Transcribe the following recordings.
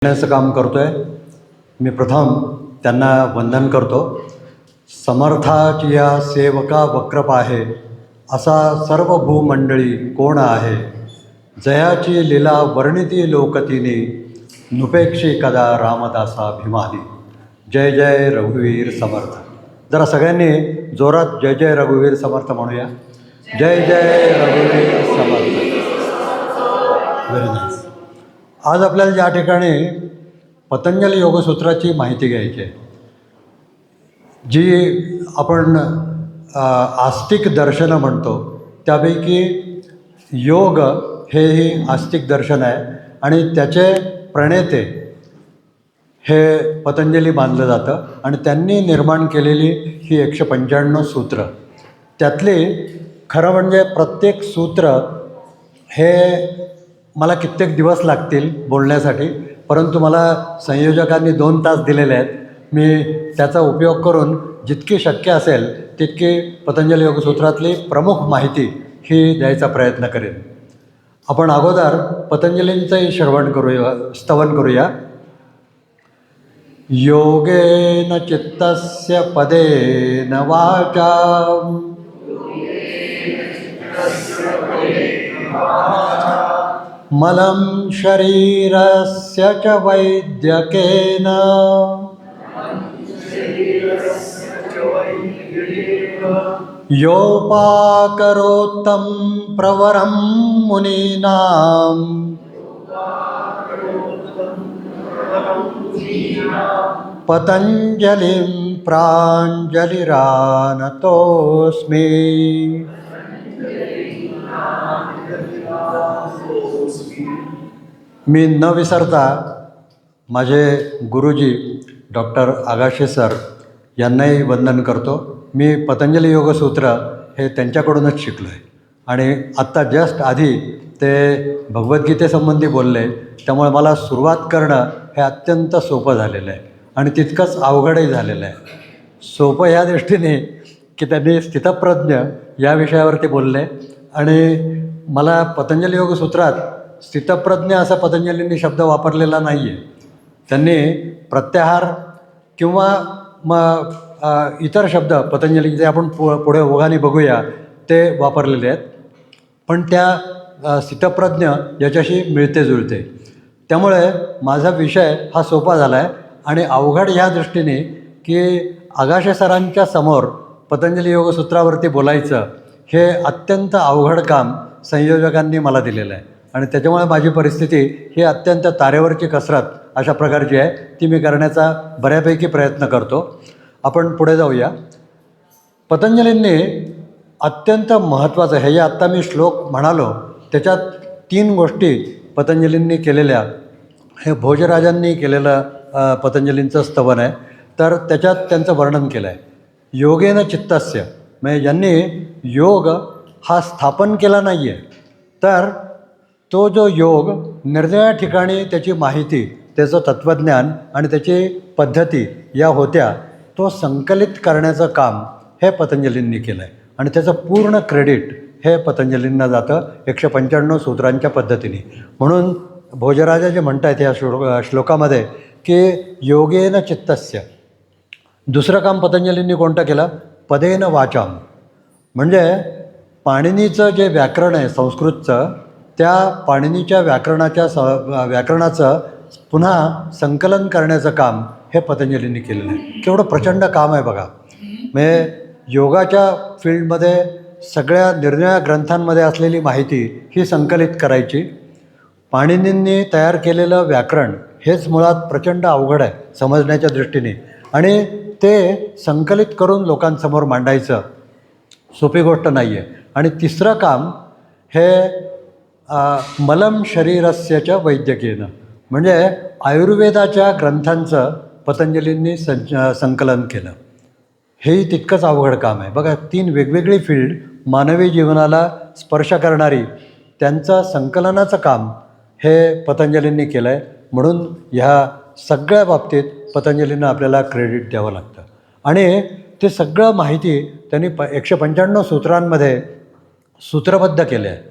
करण्याचं काम करतो आहे. मी प्रथम त्यांना वंदन करतो. समर्थाची या सेवका वक्रप आहे, असा सर्व भूमंडळी कोण आहे. जयाची लीला वर्णिती लोकतीने, नुपेक्षी कदा रामदासा भीमानी. जय जय रघुवीर समर्थ. जरा सगळ्यांनी जोरात जय जय रघुवीर समर्थ म्हणूया. जय जय रघुवीर समर्थ. Very nice. आज आपल्याला या ठिकाणी पतंजली योगसूत्राची माहिती घ्यायची आहे, जी आपण आस्तिक दर्शनं म्हणतो. त्यापैकी योग हेही आस्तिक दर्शन आहे आणि त्याचे प्रणेते हे पतंजली मानलं जातं. आणि त्यांनी निर्माण केलेली ही 195 सूत्र, त्यातली खरं म्हणजे प्रत्येक सूत्र हे मला कित्येक दिवस लागतील बोलण्यासाठी, परंतु मला संयोजकांनी 2 तास दिलेले आहेत. मी त्याचा उपयोग करून जितकी शक्य असेल तितकी पतंजली योगसूत्रातली प्रमुख माहिती ही द्यायचा प्रयत्न करेन. आपण अगोदर पतंजलींचंही स्तवन करूया. योगेन चित्तस्य पदेन वाचा मलं शरीरस्य च वैद्यकेन योपाकरोत्तं प्रवरं मुनीनां पतंजलिं प्राञ्जलिरानतोऽस्मि. मी न विसरता माझे गुरुजी डॉक्टर आगाशे सर यांनाही वंदन करतो. मी पतंजली योगसूत्र हे त्यांच्याकडूनच शिकलो आहे आणि आत्ता जस्ट आधी ते भगवद्गीतेसंबंधी बोलले, त्यामुळे मला सुरुवात करणं हे अत्यंत सोपं झालेलं आहे आणि तितकंच अवघडही झालेलं आहे. सोपं ह्या दृष्टीने की त्यांनी स्थितप्रज्ञ या विषयावरती बोलले आणि मला पतंजली योगसूत्रात स्थितप्रज्ञ असा पतंजलींनी शब्द वापरलेला नाही आहे. त्यांनी प्रत्याहार किंवा इतर शब्द पतंजलीचे आपण पुढे ओघाने बघूया ते वापरलेले आहेत, पण त्या स्थितप्रज्ञ याच्याशी मिळते जुळते. त्यामुळे माझा विषय हा सोपा झाला आहे आणि अवघड ह्या दृष्टीने की आगाशे सरांच्या समोर पतंजली योगसूत्रावरती बोलायचं हे अत्यंत अवघड काम संयोजकांनी मला दिलेलं आहे आणि त्याच्यामुळे माझी परिस्थिती ही अत्यंत तारेवरची कसरत अशा प्रकारची आहे. ती मी करण्याचा बऱ्यापैकी प्रयत्न करतो. आपण पुढे जाऊया. पतंजलींनी अत्यंत महत्त्वाचं हे जे आत्ता मी श्लोक म्हणालो त्याच्यात 3 गोष्टी पतंजलींनी केलेल्या, हे भोजराजांनी केलेलं पतंजलींचं स्तवन आहे. तर त्याच्यात त्यांचं वर्णन केलं आहे. योगेन चित्तस्य, म्हणजे ज्यांनी योग हा स्थापन केला नाही आहे, तर तो जो योग निर्णया ठिकाणी त्याची माहिती, त्याचं तत्त्वज्ञान आणि त्याची पद्धती या होत्या, तो संकलित करण्याचं काम हे पतंजलींनी केलं आहे आणि त्याचं पूर्ण क्रेडिट हे पतंजलींना जातं 195 सूत्रांच्या पद्धतीने. म्हणून भोजराजा जे म्हणत आहेत या श्लोकामध्ये की योगेन चित्तस्य. दुसरं काम पतंजलींनी कोणतं केलं? पदेन वाचाम. म्हणजे पाणिनीचं जे व्याकरण आहे संस्कृतचं, त्या पाणिनीच्या व्याकरणाचं पुन्हा संकलन करण्याचं काम हे पतंजलींनी केलेलं आहे. केवढं प्रचंड काम आहे बघा. म्हणजे योगाच्या फील्डमध्ये सगळ्या निर्णया ग्रंथांमध्ये असलेली माहिती ही संकलित करायची. पाणिनींनी तयार केलेलं व्याकरण हेच मुळात प्रचंड अवघड आहे समजण्याच्या दृष्टीने आणि ते संकलित करून लोकांसमोर मांडायचं सोपी गोष्ट नाही आहे. आणि तिसरं काम हे मलम शरीरस्यच्या वैद्यकीयनं, म्हणजे आयुर्वेदाच्या ग्रंथांचं पतंजलींनी संकलन केलं. हेही तितकंच अवघड काम आहे बघा. 3 वेगवेगळी फील्ड मानवी जीवनाला स्पर्श करणारी त्यांचं संकलनाचं काम हे पतंजलींनी केलं आहे. म्हणून ह्या सगळ्या बाबतीत पतंजलींना आपल्याला क्रेडिट द्यावं लागतं आणि ते सगळं माहिती त्यांनी 195 सूत्रांमध्ये सूत्रबद्ध केले आहे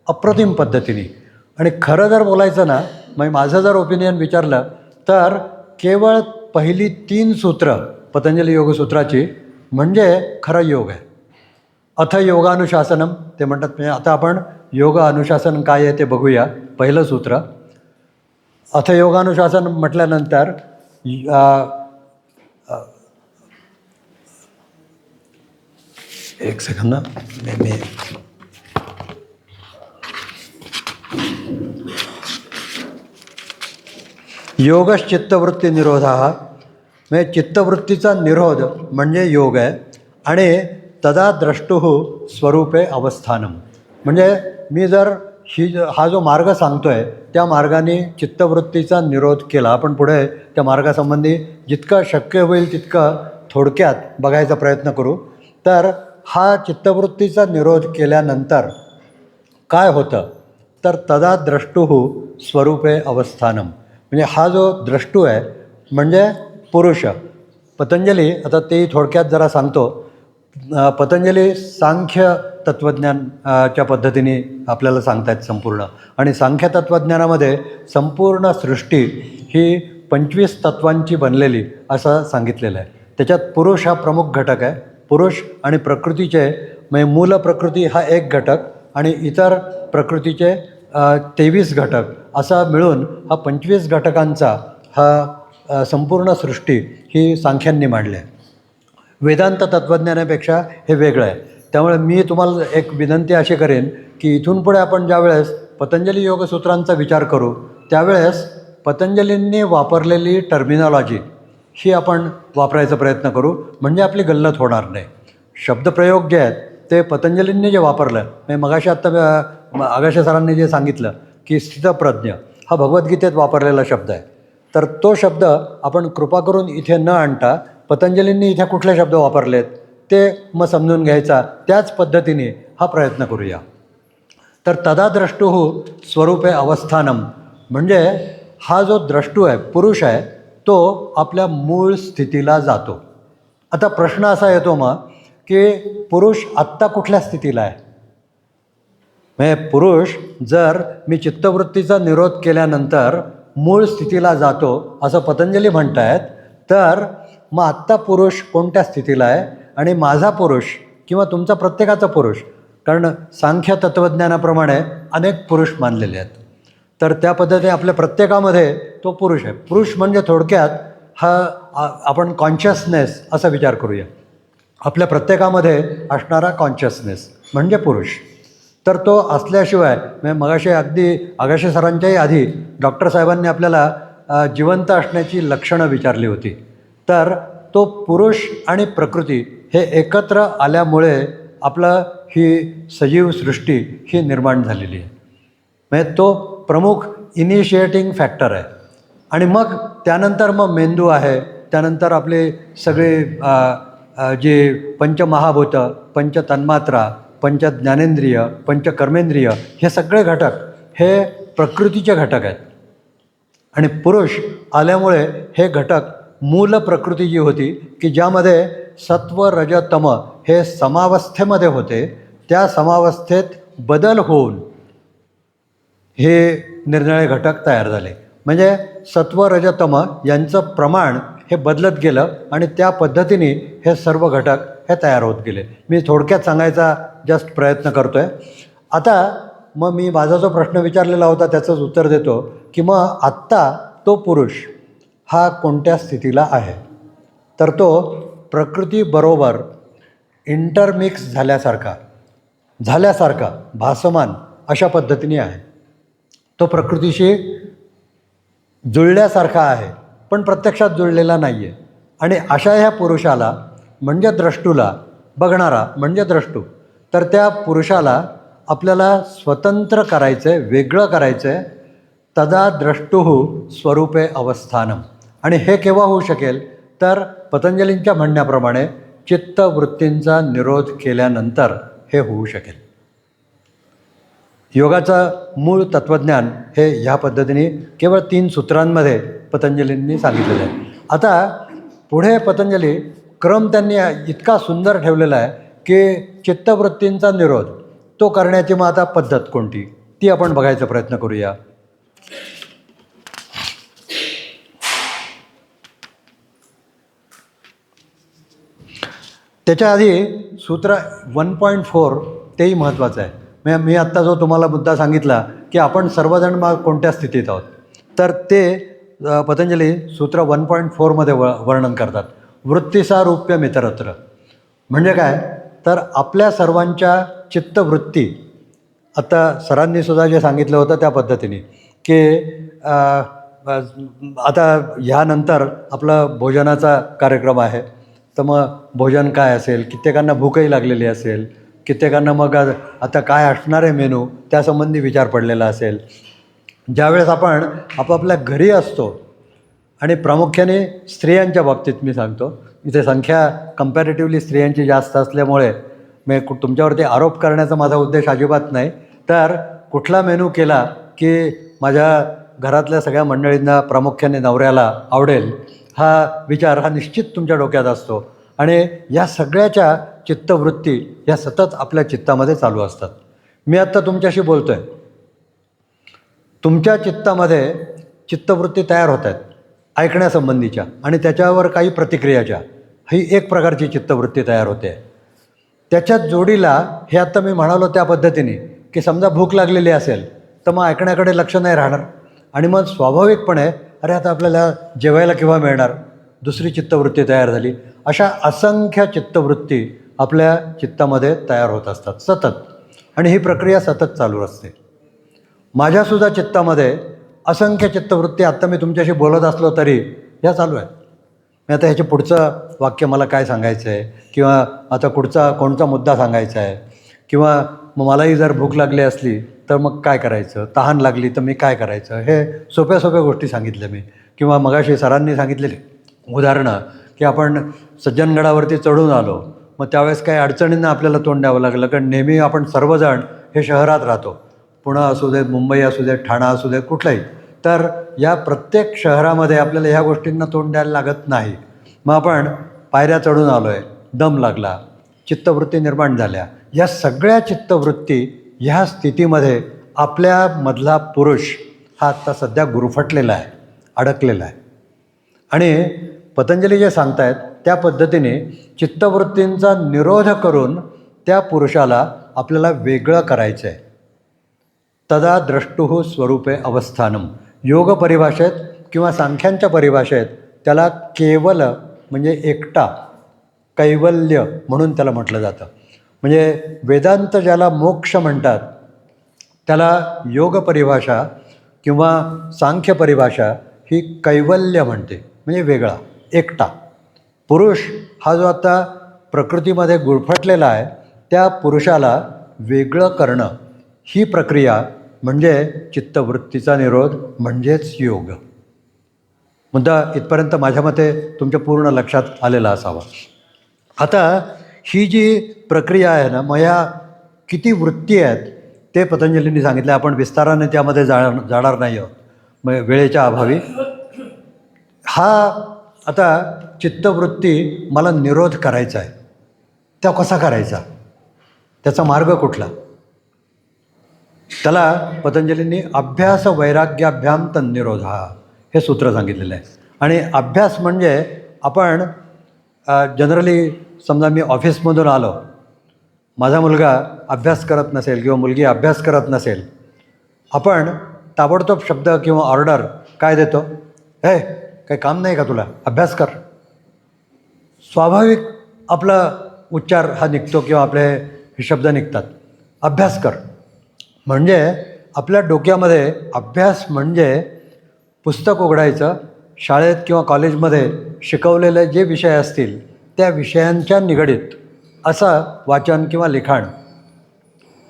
अप्रतिम पद्धतीने. आणि खरं जर बोलायचं ना, मग माझं जर ओपिनियन विचारलं तर केवळ पहिली 3 सूत्र पतंजली योगसूत्राची म्हणजे खरं योग आहे. अथ योगानुशासनम ते म्हणतात. म्हणजे आता आपण योग अनुशासन काय आहे ते बघूया. पहिलं सूत्र अथ योगानुशासन म्हटल्यानंतर एक सेकंद ना मी योगश्चित्तवृत्ती निरोधा म्हणजे चित्तवृत्तीचा निरोध म्हणजे योग आहे. आणि तदा द्रष्टुः स्वरूपे अवस्थानम म्हणजे मी जर हा जो मार्ग सांगतो आहे त्या मार्गाने चित्तवृत्तीचा निरोध केला. आपण पुढे त्या मार्गासंबंधी जितकं शक्य होईल तितकं थोडक्यात बघायचा प्रयत्न करू. तर हा चित्तवृत्तीचा निरोध केल्यानंतर काय होतं तर तदा द्रष्टुः स्वरूपे अवस्थानम म्हणजे हा जो द्रष्टू आहे म्हणजे पुरुष. पतंजली आता तेही थोडक्यात जरा सांगतो. पतंजली सांख्य तत्त्वज्ञानच्या पद्धतीने आपल्याला सांगतायत संपूर्ण. आणि सांख्य तत्त्वज्ञानामध्ये संपूर्ण सृष्टी ही 25 तत्वांची बनलेली असं सांगितलेलं आहे. त्याच्यात पुरुष हा प्रमुख घटक आहे. पुरुष आणि प्रकृतीचे म्हणजे मूल प्रकृती हा एक घटक आणि इतर प्रकृतीचे 23 घटक असा मिळून हा 25 घटकांचा हा संपूर्ण सृष्टी ही सांख्यांनी मांडली आहे. वेदांत तत्त्वज्ञानापेक्षा हे वेगळं आहे. त्यामुळे मी तुम्हाला एक विनंती अशी करेन की इथून पुढे आपण ज्यावेळेस पतंजली योगसूत्रांचा विचार करू त्यावेळेस पतंजलींनी वापरलेली टर्मिनॉलॉजी ही आपण वापरायचा प्रयत्न करू म्हणजे आपली गल्लत होणार नाही. शब्दप्रयोग जे आहेत ते पतंजलींनी जे वापरलं म्हणजे मगाशी आत्ता आगाशे सरांनी जे सांगितलं की स्थितप्रज्ञ हा भगवद्गीतेत वापरलेला शब्द आहे. तर तो शब्द आपण कृपा करून इथे न आणता पतंजलींनी इथे कुठले शब्द वापरलेत ते मग समजून घ्यायचा त्याच पद्धतीने हा प्रयत्न करूया. तर तदा द्रष्टुः स्वरूपे अवस्थानम म्हणजे हा जो द्रष्टू आहे पुरुष आहे तो आपल्या मूळ स्थितीला जातो. आता प्रश्न असा येतो मग की पुरुष आत्ता कुठल्या स्थितीला आहे. म्हणजे पुरुष जर मी चित्तवृत्तीचा निरोध केल्यानंतर मूळ स्थितीला जातो असं पतंजली म्हणत आहेत तर मग आत्ता पुरुष कोणत्या स्थितीला आहे आणि माझा पुरुष किंवा तुमचा प्रत्येकाचा पुरुष कारण सांख्य तत्त्वज्ञानाप्रमाणे अनेक पुरुष मानलेले आहेत. तर त्या पद्धतीने आपल्या प्रत्येकामध्ये तो पुरुष आहे. पुरुष म्हणजे थोडक्यात हा आपण कॉन्शियसनेस असा विचार करूया. आपल्या प्रत्येकामध्ये असणारा कॉन्शियसनेस म्हणजे पुरुष. तर तो असल्याशिवाय म्हणजे मगाशी अगदी आगाशे सरांच्याही आधी डॉक्टर साहेबांनी आपल्याला जिवंत असण्याची लक्षणं विचारली होती. तर तो पुरुष आणि प्रकृती हे एकत्र आल्यामुळे आपलं ही सजीव सृष्टी ही निर्माण झालेली आहे. म्हणजे तो प्रमुख इनिशिएटिंग फॅक्टर आहे. आणि मग त्यानंतर मग मेंदू आहे. त्यानंतर आपले सगळे जे पंचमहाभूतं पंचतन्मात्रा पंचज्ञानेंद्रिय पंचकर्मेंद्रिय हे सगळे घटक हे प्रकृतीचे घटक आहेत. आणि पुरुष आल्यामुळे हे घटक मूल प्रकृती जी होती की ज्यामध्ये सत्व रज तम हे समावस्थेमध्ये होते त्या समावस्थेत बदल होऊन हे निरनिराळे घटक तयार झाले. म्हणजे सत्व रज तम यांचं प्रमाण हे बदलत गेलं आणि त्या पद्धतीने हे सर्व घटक हे तयार होत गेले. मी थोडक्यात सांगायचा जस्ट प्रयत्न करतो आहे. आता मग मी माझा जो प्रश्न विचारलेला होता त्याचंच उत्तर देतो की मग आत्ता तो पुरुष हा कोणत्या स्थितीला आहे. तर तो प्रकृतीबरोबर इंटरमिक्स झाल्यासारखा भासमान अशा पद्धतीने आहे. तो प्रकृतीशी जुळल्यासारखा आहे पण प्रत्यक्षात जुळलेला नाही आहे. आणि अशा ह्या पुरुषाला म्हणजे द्रष्टूला बघणारा म्हणजे द्रष्टू तर त्या पुरुषाला आपल्याला स्वतंत्र करायचं आहे वेगळं करायचं आहे. तदा द्रष्टुः स्वरूपे अवस्थानम आणि हे केव्हा होऊ शकेल तर पतंजलींच्या म्हणण्याप्रमाणे चित्तवृत्तींचा निरोध केल्यानंतर हे होऊ शकेल. योगाचं मूळ तत्त्वज्ञान हे ह्या पद्धतीने केवळ 3 सूत्रांमध्ये पतंजलींनी सांगितलेलं आहे. आता पुढे पतंजली क्रम त्यांनी इतका सुंदर ठेवलेला आहे की चित्तवृत्तींचा निरोध तो करण्याची मग आता पद्धत कोणती ती आपण बघायचा प्रयत्न करूया. त्याच्या आधी सूत्र 1.4 तेही महत्त्वाचं आहे. मी आत्ता जो तुम्हाला मुद्दा सांगितला की आपण सर्वजण मग कोणत्या स्थितीत आहोत, तर ते पतंजली सूत्र 1.4मध्ये वर्णन करतात. वृत्तिसारूप्यम इतरत्र म्हणजे काय, तर आपल्या सर्वांच्या चित्तवृत्ती, आता सरांनी सुद्धा जे सांगितलं होतं त्या पद्धतीने की आता ह्यानंतर आपलं भोजनाचा कार्यक्रम आहे, तर मग भोजन काय असेल, कित्येकांना भूकही लागलेली असेल, कित्येकांना मग आता काय असणार आहे मेनू त्यासंबंधी विचार पडलेला असेल. ज्यावेळेस आपण आपापल्या घरी असतो आणि प्रामुख्याने स्त्रियांच्या बाबतीत मी सांगतो, इथे संख्या कम्पॅरेटिव्हली स्त्रियांची जास्त असल्यामुळे मी तुमच्यावरती आरोप करण्याचा माझा उद्देश अजिबात नाही, तर कुठला मेनू केला की माझ्या घरातल्या सगळ्या मंडळींना प्रामुख्याने नवऱ्याला आवडेल हा विचार हा निश्चित तुमच्या डोक्यात असतो आणि या सगळ्याच्या चित्तवृत्ती ह्या सतत आपल्या चित्तामध्ये चालू असतात. मी आत्ता तुमच्याशी बोलतो आहे, तुमच्या चित्तामध्ये चित्तवृत्ती तयार होत आहेत ऐकण्यासंबंधीच्या आणि त्याच्यावर काही प्रतिक्रियाच्या, ही एक प्रकारची चित्तवृत्ती तयार होते. त्याच्यात जोडीला हे आत्ता मी म्हणालो त्या पद्धतीने की समजा भूक लागलेली असेल तर मग ऐकण्याकडे लक्ष नाही राहणार आणि मग स्वाभाविकपणे अरे आता आपल्याला जेवायला केव्हा मिळणार, दुसरी चित्तवृत्ती तयार झाली. अशा असंख्य चित्तवृत्ती आपल्या चित्तामध्ये तयार होत असतात सतत आणि ही प्रक्रिया सतत चालू असते. माझ्यासुद्धा चित्तामध्ये असंख्य चित्तवृत्ती, आत्ता मी तुमच्याशी बोलत असलो तरी ह्या चालू आहेत. मी आता ह्याचे पुढचं वाक्य मला काय सांगायचं आहे किंवा आता कोणता मुद्दा सांगायचा आहे किंवा मग मलाही जर भूक लागली असली तर मग काय करायचं, तहान लागली तर मी काय करायचं, हे सोप्या सोप्या गोष्टी सांगितल्या मी. किंवा मगाशी सरांनी सांगितलेली उदाहरणं की आपण सज्जनगडावरती चढून आलो, मग त्यावेळेस काही अडचणींना आपल्याला तोंड द्यावं लागलं, कारण नेहमी आपण सर्वजण हे शहरात राहतो, पुणे असू देत, मुंबई असू देत, ठाणा असू देत, कुठलाही, तर या प्रत्येक शहरामध्ये आपल्याला ह्या गोष्टींना तोंड द्यायला लागत नाही. मग आपण पायऱ्या चढून आलो आहे, दम लागला, चित्तवृत्ती निर्माण झाल्या, या सगळ्या चित्तवृत्ती ह्या स्थितीमध्ये आपल्यामधला पुरुष हा आत्ता सध्या गुरफटलेला आहे, अडकलेला आहे. आणि पतंजली जे सांगतायत त्या पद्धतीने चित्तवृत्तींचा निरोध करून त्या पुरुषाला आपल्याला वेगळं करायचं आहे. तदा द्रष्टुः स्वरूपे अवस्थानम, योग परिभाषेत किंवा सांख्यांच्या परिभाषेत त्याला केवल म्हणजे एकटा, कैवल्य म्हणून त्याला म्हटलं जातं. म्हणजे वेदांत ज्याला मोक्ष म्हणतात त्याला योग परिभाषा किंवा सांख्य परिभाषा ही कैवल्य म्हणते, म्हणजे वेगळा, एकटा. पुरुष हा जो आता प्रकृतीमध्ये गुरफटलेला आहे त्या पुरुषाला वेगळं करणं ही प्रक्रिया म्हणजे चित्तवृत्तीचा निरोध म्हणजेच योग. मुद्दा इथपर्यंत माझ्या मते तुमच्या पूर्ण लक्षात आलेला असावा. आता ही जी प्रक्रिया आहे ना, मग ह्या किती वृत्ती आहेत ते पतंजलींनी सांगितलं. आपण विस्ताराने त्यामध्ये जाणार नाही आहोत मग वेळेच्या अभावी. हा आता चित्तवृत्ती मला निरोध करायचा आहे, त्या कसा करायचा, त्याचा मार्ग कुठला, त्याला पतंजलींनी अभ्यास वैराग्याभ्याम तन्निरोध हे सूत्र सांगितलेलं आहे. आणि अभ्यास म्हणजे आपण जनरली समजा मी ऑफिसमधून आलो, माझा मुलगा अभ्यास करत नसेल किंवा मुलगी अभ्यास करत नसेल, आपण ताबडतोब शब्द किंवा ऑर्डर काय देतो, हे काही काम नाही का तुला, अभ्यास कर. स्वाभाविक आपला उच्चार हा निघतो किंवा आपले हे शब्द निघतात, अभ्यास कर. म्हणजे आपल्या डोक्यामध्ये अभ्यास म्हणजे पुस्तक उघडायचं, शाळेत किंवा कॉलेजमध्ये शिकवलेले जे विषय असतील त्या विषयांच्या निगडीत असं वाचन किंवा लिखाण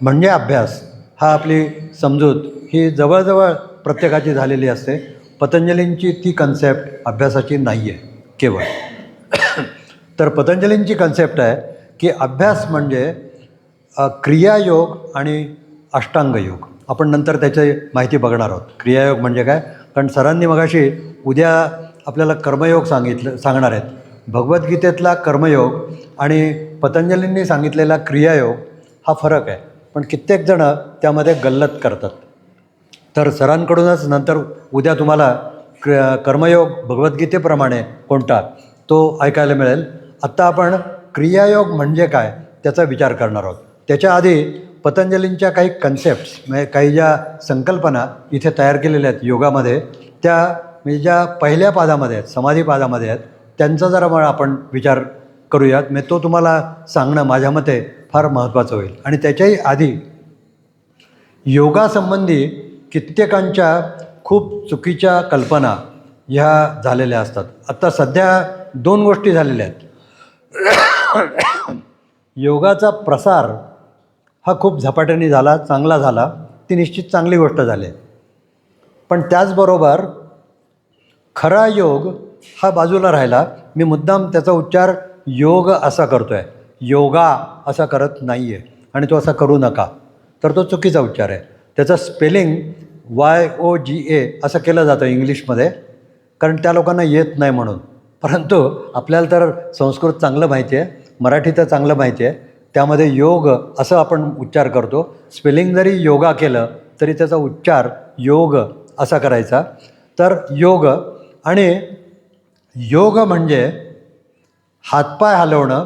म्हणजे अभ्यास. हा आपली समजूत ही जवळजवळ प्रत्येकाची झालेली असते. पतंजलींची ती कन्सेप्ट अभ्यासाची नाही आहे केवळ. तर पतंजलींची कन्सेप्ट आहे की अभ्यास म्हणजे क्रियायोग आणि अष्टांग योग. आपण नंतर त्याची माहिती बघणार आहोत, क्रियायोग म्हणजे काय. कारण सरांनी मगाशी उद्या आपल्याला कर्मयोग सांगणार आहेत. भगवद्गीतेतला कर्मयोग आणि पतंजलींनी सांगितलेला क्रियायोग हा फरक आहे, पण कित्येक जणं त्यामध्ये गल्लत करतात. तर सरांकडूनच नंतर उद्या तुम्हाला कर्मयोग भगवद्गीतेप्रमाणे कोणता तो ऐकायला मिळेल. आत्ता आपण क्रियायोग म्हणजे काय त्याचा विचार करणार आहोत. त्याच्या आधी पतंजलींच्या काही कन्सेप्ट्स म्हणजे काही ज्या संकल्पना इथे तयार केलेल्या आहेत योगामध्ये, त्या म्हणजे ज्या पहिल्या पादामध्ये आहेत, समाधी पादामध्ये आहेत, त्यांचा जरा मला आपण विचार करूयात. म्हणजे तो तुम्हाला सांगणं माझ्या मते फार महत्त्वाचं होईल. आणि त्याच्याही आधी योगासंबंधी कित्येकांच्या खूप चुकीच्या कल्पना ह्या झालेल्या असतात. आत्ता सध्या 2 गोष्टी झालेल्या आहेत. योगाचा प्रसार हा खूप झपाट्याने झाला, चांगला झाला, ती निश्चित चांगली गोष्ट झाली. पण त्याचबरोबर खरा योग हा बाजूला राहिला. मी मुद्दाम त्याचा उच्चार योग असा करतो आहे, योगा असा करत नाही आहे, आणि तो असा करू नका, तर तो चुकीचा उच्चार आहे. त्याचं स्पेलिंग YOGA असं केलं जातं इंग्लिशमध्ये, कारण त्या लोकांना येत नाही म्हणून. परंतु आपल्याला तर संस्कृत चांगलं माहिती आहे, मराठी तर चांगलं माहिती आहे, त्यामध्ये योग असं आपण उच्चार करतो. स्पेलिंग जरी योगा केलं तरी त्याचा उच्चार योग असा करायचा. तर योग, आणि योग म्हणजे हातपाय हलवणं,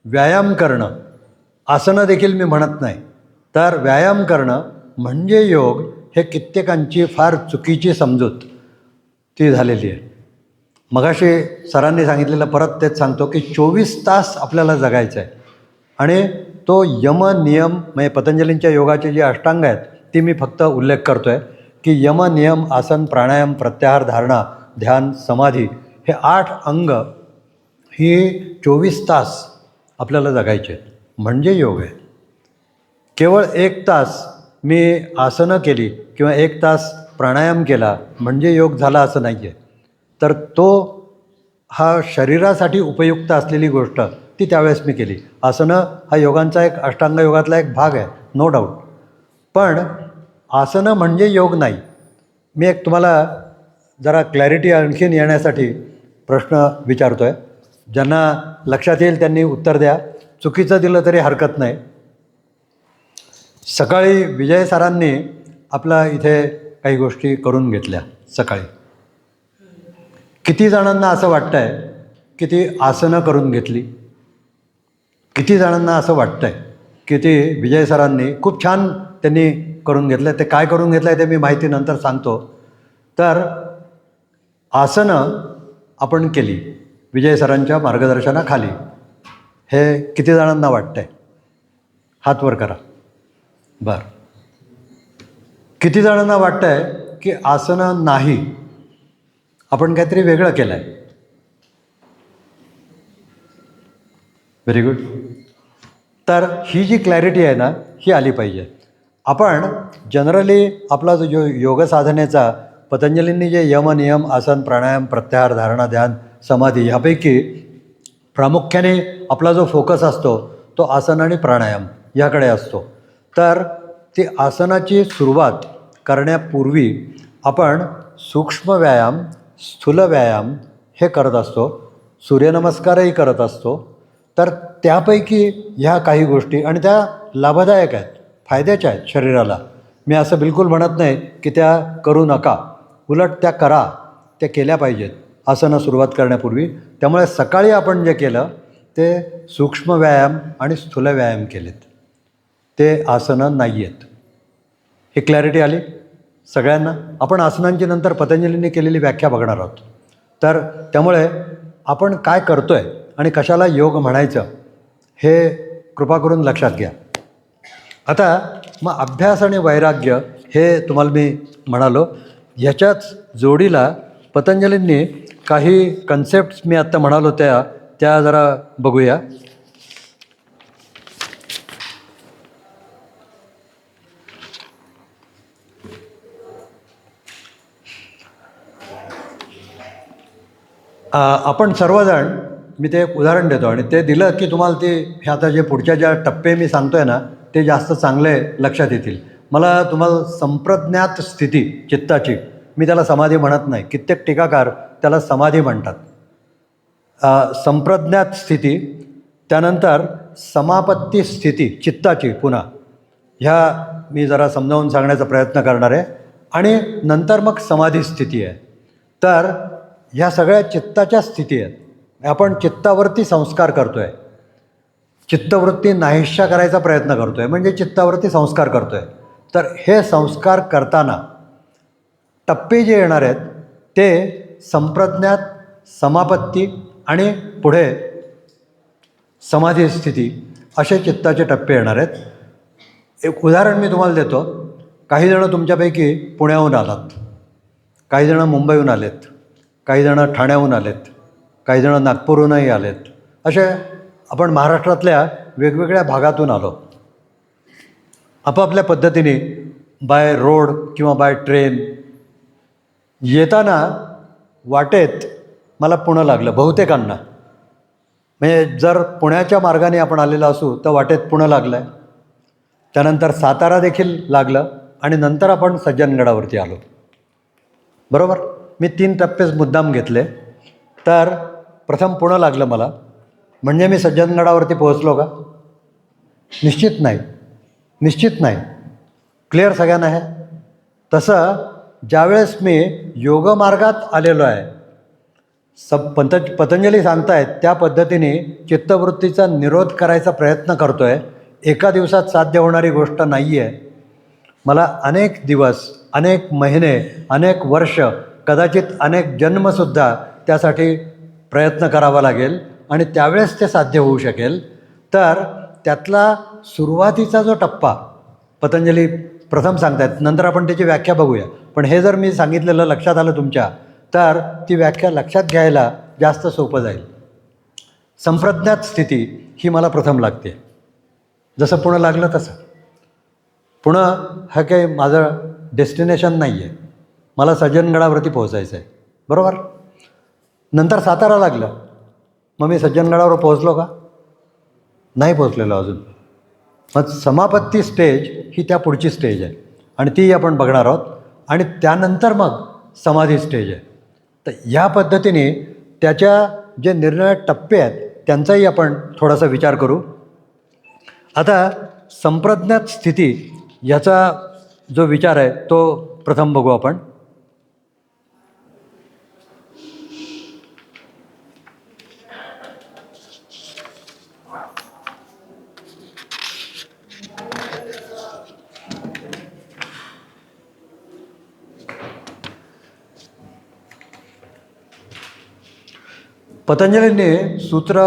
व्यायाम करणं. आसनं देखील मी म्हणत नाही. तर व्यायाम करणं म्हणजे योग, हे कित्येकांची फार चुकीची समजूत ती झालेली आहे. मगाशी सरांनी सांगितलेलं परत तेच सांगतो की 24 तास आपल्याला जगायचं आहे, आणि तो यम नियम म्हणजे पतंजलींच्या योगाचे जे अष्टांग आहेत ती मी फक्त उल्लेख करतो आहे की यम नियम आसन प्राणायाम प्रत्याहार धारणा ध्यान समाधी हे 8 अंग ही 24 तास आपल्याला जगायचे आहेत, म्हणजे योग आहे. केवळ 1 तास मी आसनं केली किंवा 1 तास प्राणायाम केला म्हणजे योग झाला असं नाही आहे. तर तो हा शरीरासाठी उपयुक्त असलेली गोष्ट ती त्यावेळेस मी केली. आसनं हा योगांचा एक अष्टांग योगातला एक भाग आहे, नो डाऊट. पण आसनं म्हणजे योग नाही. मी एक तुम्हाला जरा क्लॅरिटी आणखीन येण्यासाठी प्रश्न विचारतो आहे. ज्यांना लक्षात येईल त्यांनी उत्तर द्या, चुकीचं दिलं तरी हरकत नाही. सकाळी विजय सरांनी आपला इथे काही गोष्टी करून घेतल्या सकाळी. किती जणांना असं वाटतं आहे की ती आसनं करून घेतली? किती जणांना असं वाटतं आहे की ती विजय सरांनी खूप छान त्यांनी करून घेतलं? ते काय करून घेतलं आहे ते मी माहिती नंतर सांगतो. तर आसनं आपण केली विजय सरांच्या मार्गदर्शनाखाली, हे किती जणांना वाटतं आहे? हात वर करा. बरं. किती जणांना वाटतं आहे की आसनं नाही, आपण काहीतरी वेगळं केलं आहे? Very good. तर ही जी क्लॅरिटी आहे ना ही आली पाहिजे. आपण जनरली आपला जो योग साधनेचा पतंजलींनी जे यम नियम आसन प्राणायाम प्रत्याहार धारणा ध्यान समाधी ह्यापैकी प्रामुख्याने आपला जो फोकस असतो तो आसन आणि प्राणायाम याकडे असतो. तर ती आसनाची सुरुवात करण्यापूर्वी आपण सूक्ष्म व्यायाम स्थूल व्यायाम हे करत असतो, सूर्यनमस्कारही करत असतो. तर त्यापैकी ह्या काही गोष्टी, आणि त्या लाभदायक आहेत, फायद्याच्या आहेत शरीराला. मी असं बिलकुल म्हणत नाही की त्या करू नका, उलट त्या करा, त्या केल्या पाहिजेत आसनं सुरुवात करण्यापूर्वी. त्यामुळे सकाळी आपण जे केलं ते सूक्ष्म व्यायाम आणि स्थूल व्यायाम केलेत, ते आसनं नाही आहेत. ही क्लॅरिटी आली सगळ्यांना? आपण आसनांची नंतर पतंजलींनी केलेली व्याख्या बघणार आहोत. तर त्यामुळे आपण काय करतो आहे आणि कशाला योग म्हणायचं हे कृपा करून लक्षात घ्या. आता मग अभ्यास आणि वैराग्य हे तुम्हाला मी म्हणालो, ह्याच्याच जोडीला पतंजलींनी काही कन्सेप्ट्स मी आत्ता म्हणालो त्या जरा बघूया. आपण सर्वजण, मी ते एक उदाहरण देतो आणि ते दिलं की तुम्हाला ते हे आता जे पुढच्या ज्या टप्पे मी सांगतो आहे ना ते जास्त चांगले लक्षात येतील. मला तुम्हाला संप्रज्ञात स्थिती चित्ताची, मी त्याला समाधी म्हणत नाही, कित्येक टीकाकार त्याला समाधी म्हणतात. संप्रज्ञात स्थिती, त्यानंतर समापत्ती स्थिती चित्ताची, पुन्हा ह्या मी जरा समजावून सांगण्याचा प्रयत्न करणार आहे. आणि नंतर मग समाधी स्थिती आहे. तर ह्या सगळ्या चित्ताच्या स्थिती आहेत. आपण चित्तावरती संस्कार करतो आहे. चित्तवृत्ती नाहीशा करायचा प्रयत्न करतो आहे, म्हणजे चित्तावरती संस्कार करतो आहे. तर हे संस्कार करताना टप्पे जे येणार आहेत ते संप्रज्ञात, समापत्ती आणि पुढे समाधी स्थिती असे चित्ताचे टप्पे येणार आहेत. एक उदाहरण मी तुम्हाला देतो. काही जणं तुमच्यापैकी पुण्याहून आलात, काही जणं मुंबईहून आलेत, काही जणं ठाण्याहून आलेत, काही जणं नागपूरहूनही आलेत. असे आपण महाराष्ट्रातल्या वेगवेगळ्या भागातून आलो. आपापल्या पद्धतीने बाय रोड किंवा बाय ट्रेन येताना वाटेत मला पुणं लागलं बहुतेकांना. म्हणजे जर पुण्याच्या मार्गाने आपण आलेलो असू तर वाटेत पुणं लागलं आहे, त्यानंतर सातारा देखील लागलं आणि नंतर आपण सज्जनगडावरती आलो. बरोबर. मी 3 टप्पेच मुद्दाम घेतले. तर प्रथम पुणं लागलं मला, म्हणजे मी सज्जनगडावरती पोहोचलो का? निश्चित नाही, निश्चित नाही. क्लिअर सगळ्यांना आहे? तसं ज्यावेळेस मी योगमार्गात आलेलो आहे, पतंजली सांगतायत त्या पद्धतीने चित्तवृत्तीचा निरोध करायचा प्रयत्न करतो आहे. एका दिवसात साध्य होणारी गोष्ट नाही आहे. मला अनेक दिवस, अनेक महिने, अनेक वर्ष, कदाचित अनेक जन्मसुद्धा त्यासाठी प्रयत्न करावा लागेल आणि त्यावेळेस ते साध्य होऊ शकेल. तर त्यातला सुरुवातीचा जो टप्पा पतंजली प्रथम सांगतायत, नंतर आपण त्याची व्याख्या बघूया. पण हे जर मी सांगितलेलं लक्षात आलं तुमच्या, तर ती व्याख्या लक्षात घ्यायला जास्त सोपं जाईल. संप्रज्ञात स्थिती ही मला प्रथम लागते. जसं पुणं लागलं तसं. पुणं हा काही माझं डेस्टिनेशन नाही आहे, मला सज्जनगडावरती पोहोचायचं आहे. बरोबर. नंतर सातारा लागलं, मग मी सज्जनगडावर पोहोचलो का? नाही पोहोचलेलो अजून. मग समापत्ती स्टेज ही त्या पुढची स्टेज आहे आणि ती आपण बघणार आहोत. आणि त्यानंतर मग समाधी स्टेज आहे. तर ह्या पद्धतीने त्याच्या जे निर्णय टप्पे आहेत त्यांचाही आपण थोडासा विचार करू. आता संप्रज्ञात स्थिती ह्याचा जो विचार आहे तो प्रथम बघू आपण. पतंजलींनी सूत्र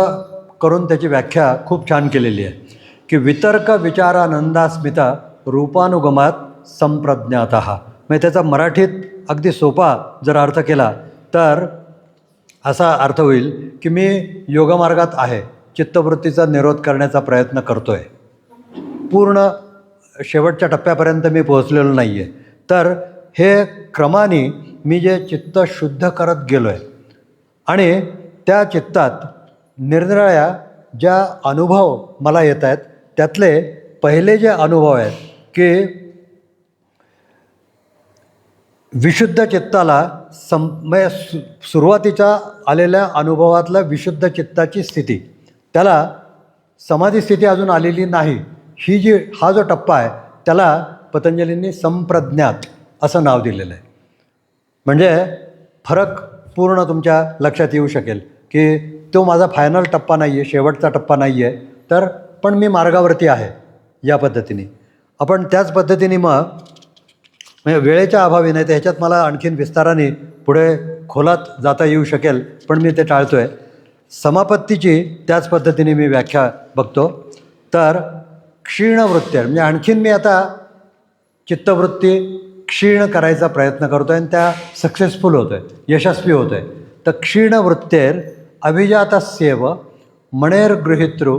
करून त्याची व्याख्या खूप छान केलेली आहे की वितर्क विचारानंदास्मिता रूपानुगमात संप्रज्ञात. म्हणजे त्याचा मराठीत अगदी सोपा जर अर्थ केला तर असा अर्थ होईल की मी योगमार्गात आहे, चित्तवृत्तीचा निरोध करण्याचा प्रयत्न करतो आहे, पूर्ण शेवटच्या टप्प्यापर्यंत मी पोहोचलेलो नाही आहे. तर हे क्रमाने मी जे चित्त शुद्ध करत गेलो आहे आणि त्या चित्तात निरनिराळ्या ज्या अनुभव मला येत आहेत त्यातले पहिले जे अनुभव आहेत की विशुद्ध चित्ताला सुरुवातीच्या आलेल्या अनुभवातला विशुद्ध चित्ताची स्थिती, त्याला समाधी स्थिती अजून आलेली नाही, हा जो टप्पा आहे त्याला पतंजलींनी संप्रज्ञात असं नाव दिलेलं आहे. म्हणजे फरक पूर्ण तुमच्या लक्षात येऊ शकेल की तो माझा फायनल टप्पा नाही आहे, शेवटचा टप्पा नाही आहे, तर पण मी मार्गावरती आहे. या पद्धतीने आपण त्याच पद्धतीने मग म्हणजे वेळेच्या अभावी नाही तर ह्याच्यात मला आणखीन विस्ताराने पुढे खोलात जाता येऊ शकेल, पण मी ते टाळतो आहे. समापत्तीची त्याच पद्धतीने मी व्याख्या बघतो. तर क्षीणवृत्ती म्हणजे आणखीन मी आता चित्तवृत्ती क्षीण करायचा प्रयत्न करतो आहे आणि त्या सक्सेसफुल होतो आहे, यशस्वी होतो आहे. तर क्षीणवृत्तेर अभिजातस्येव मणेर्गृहीतृ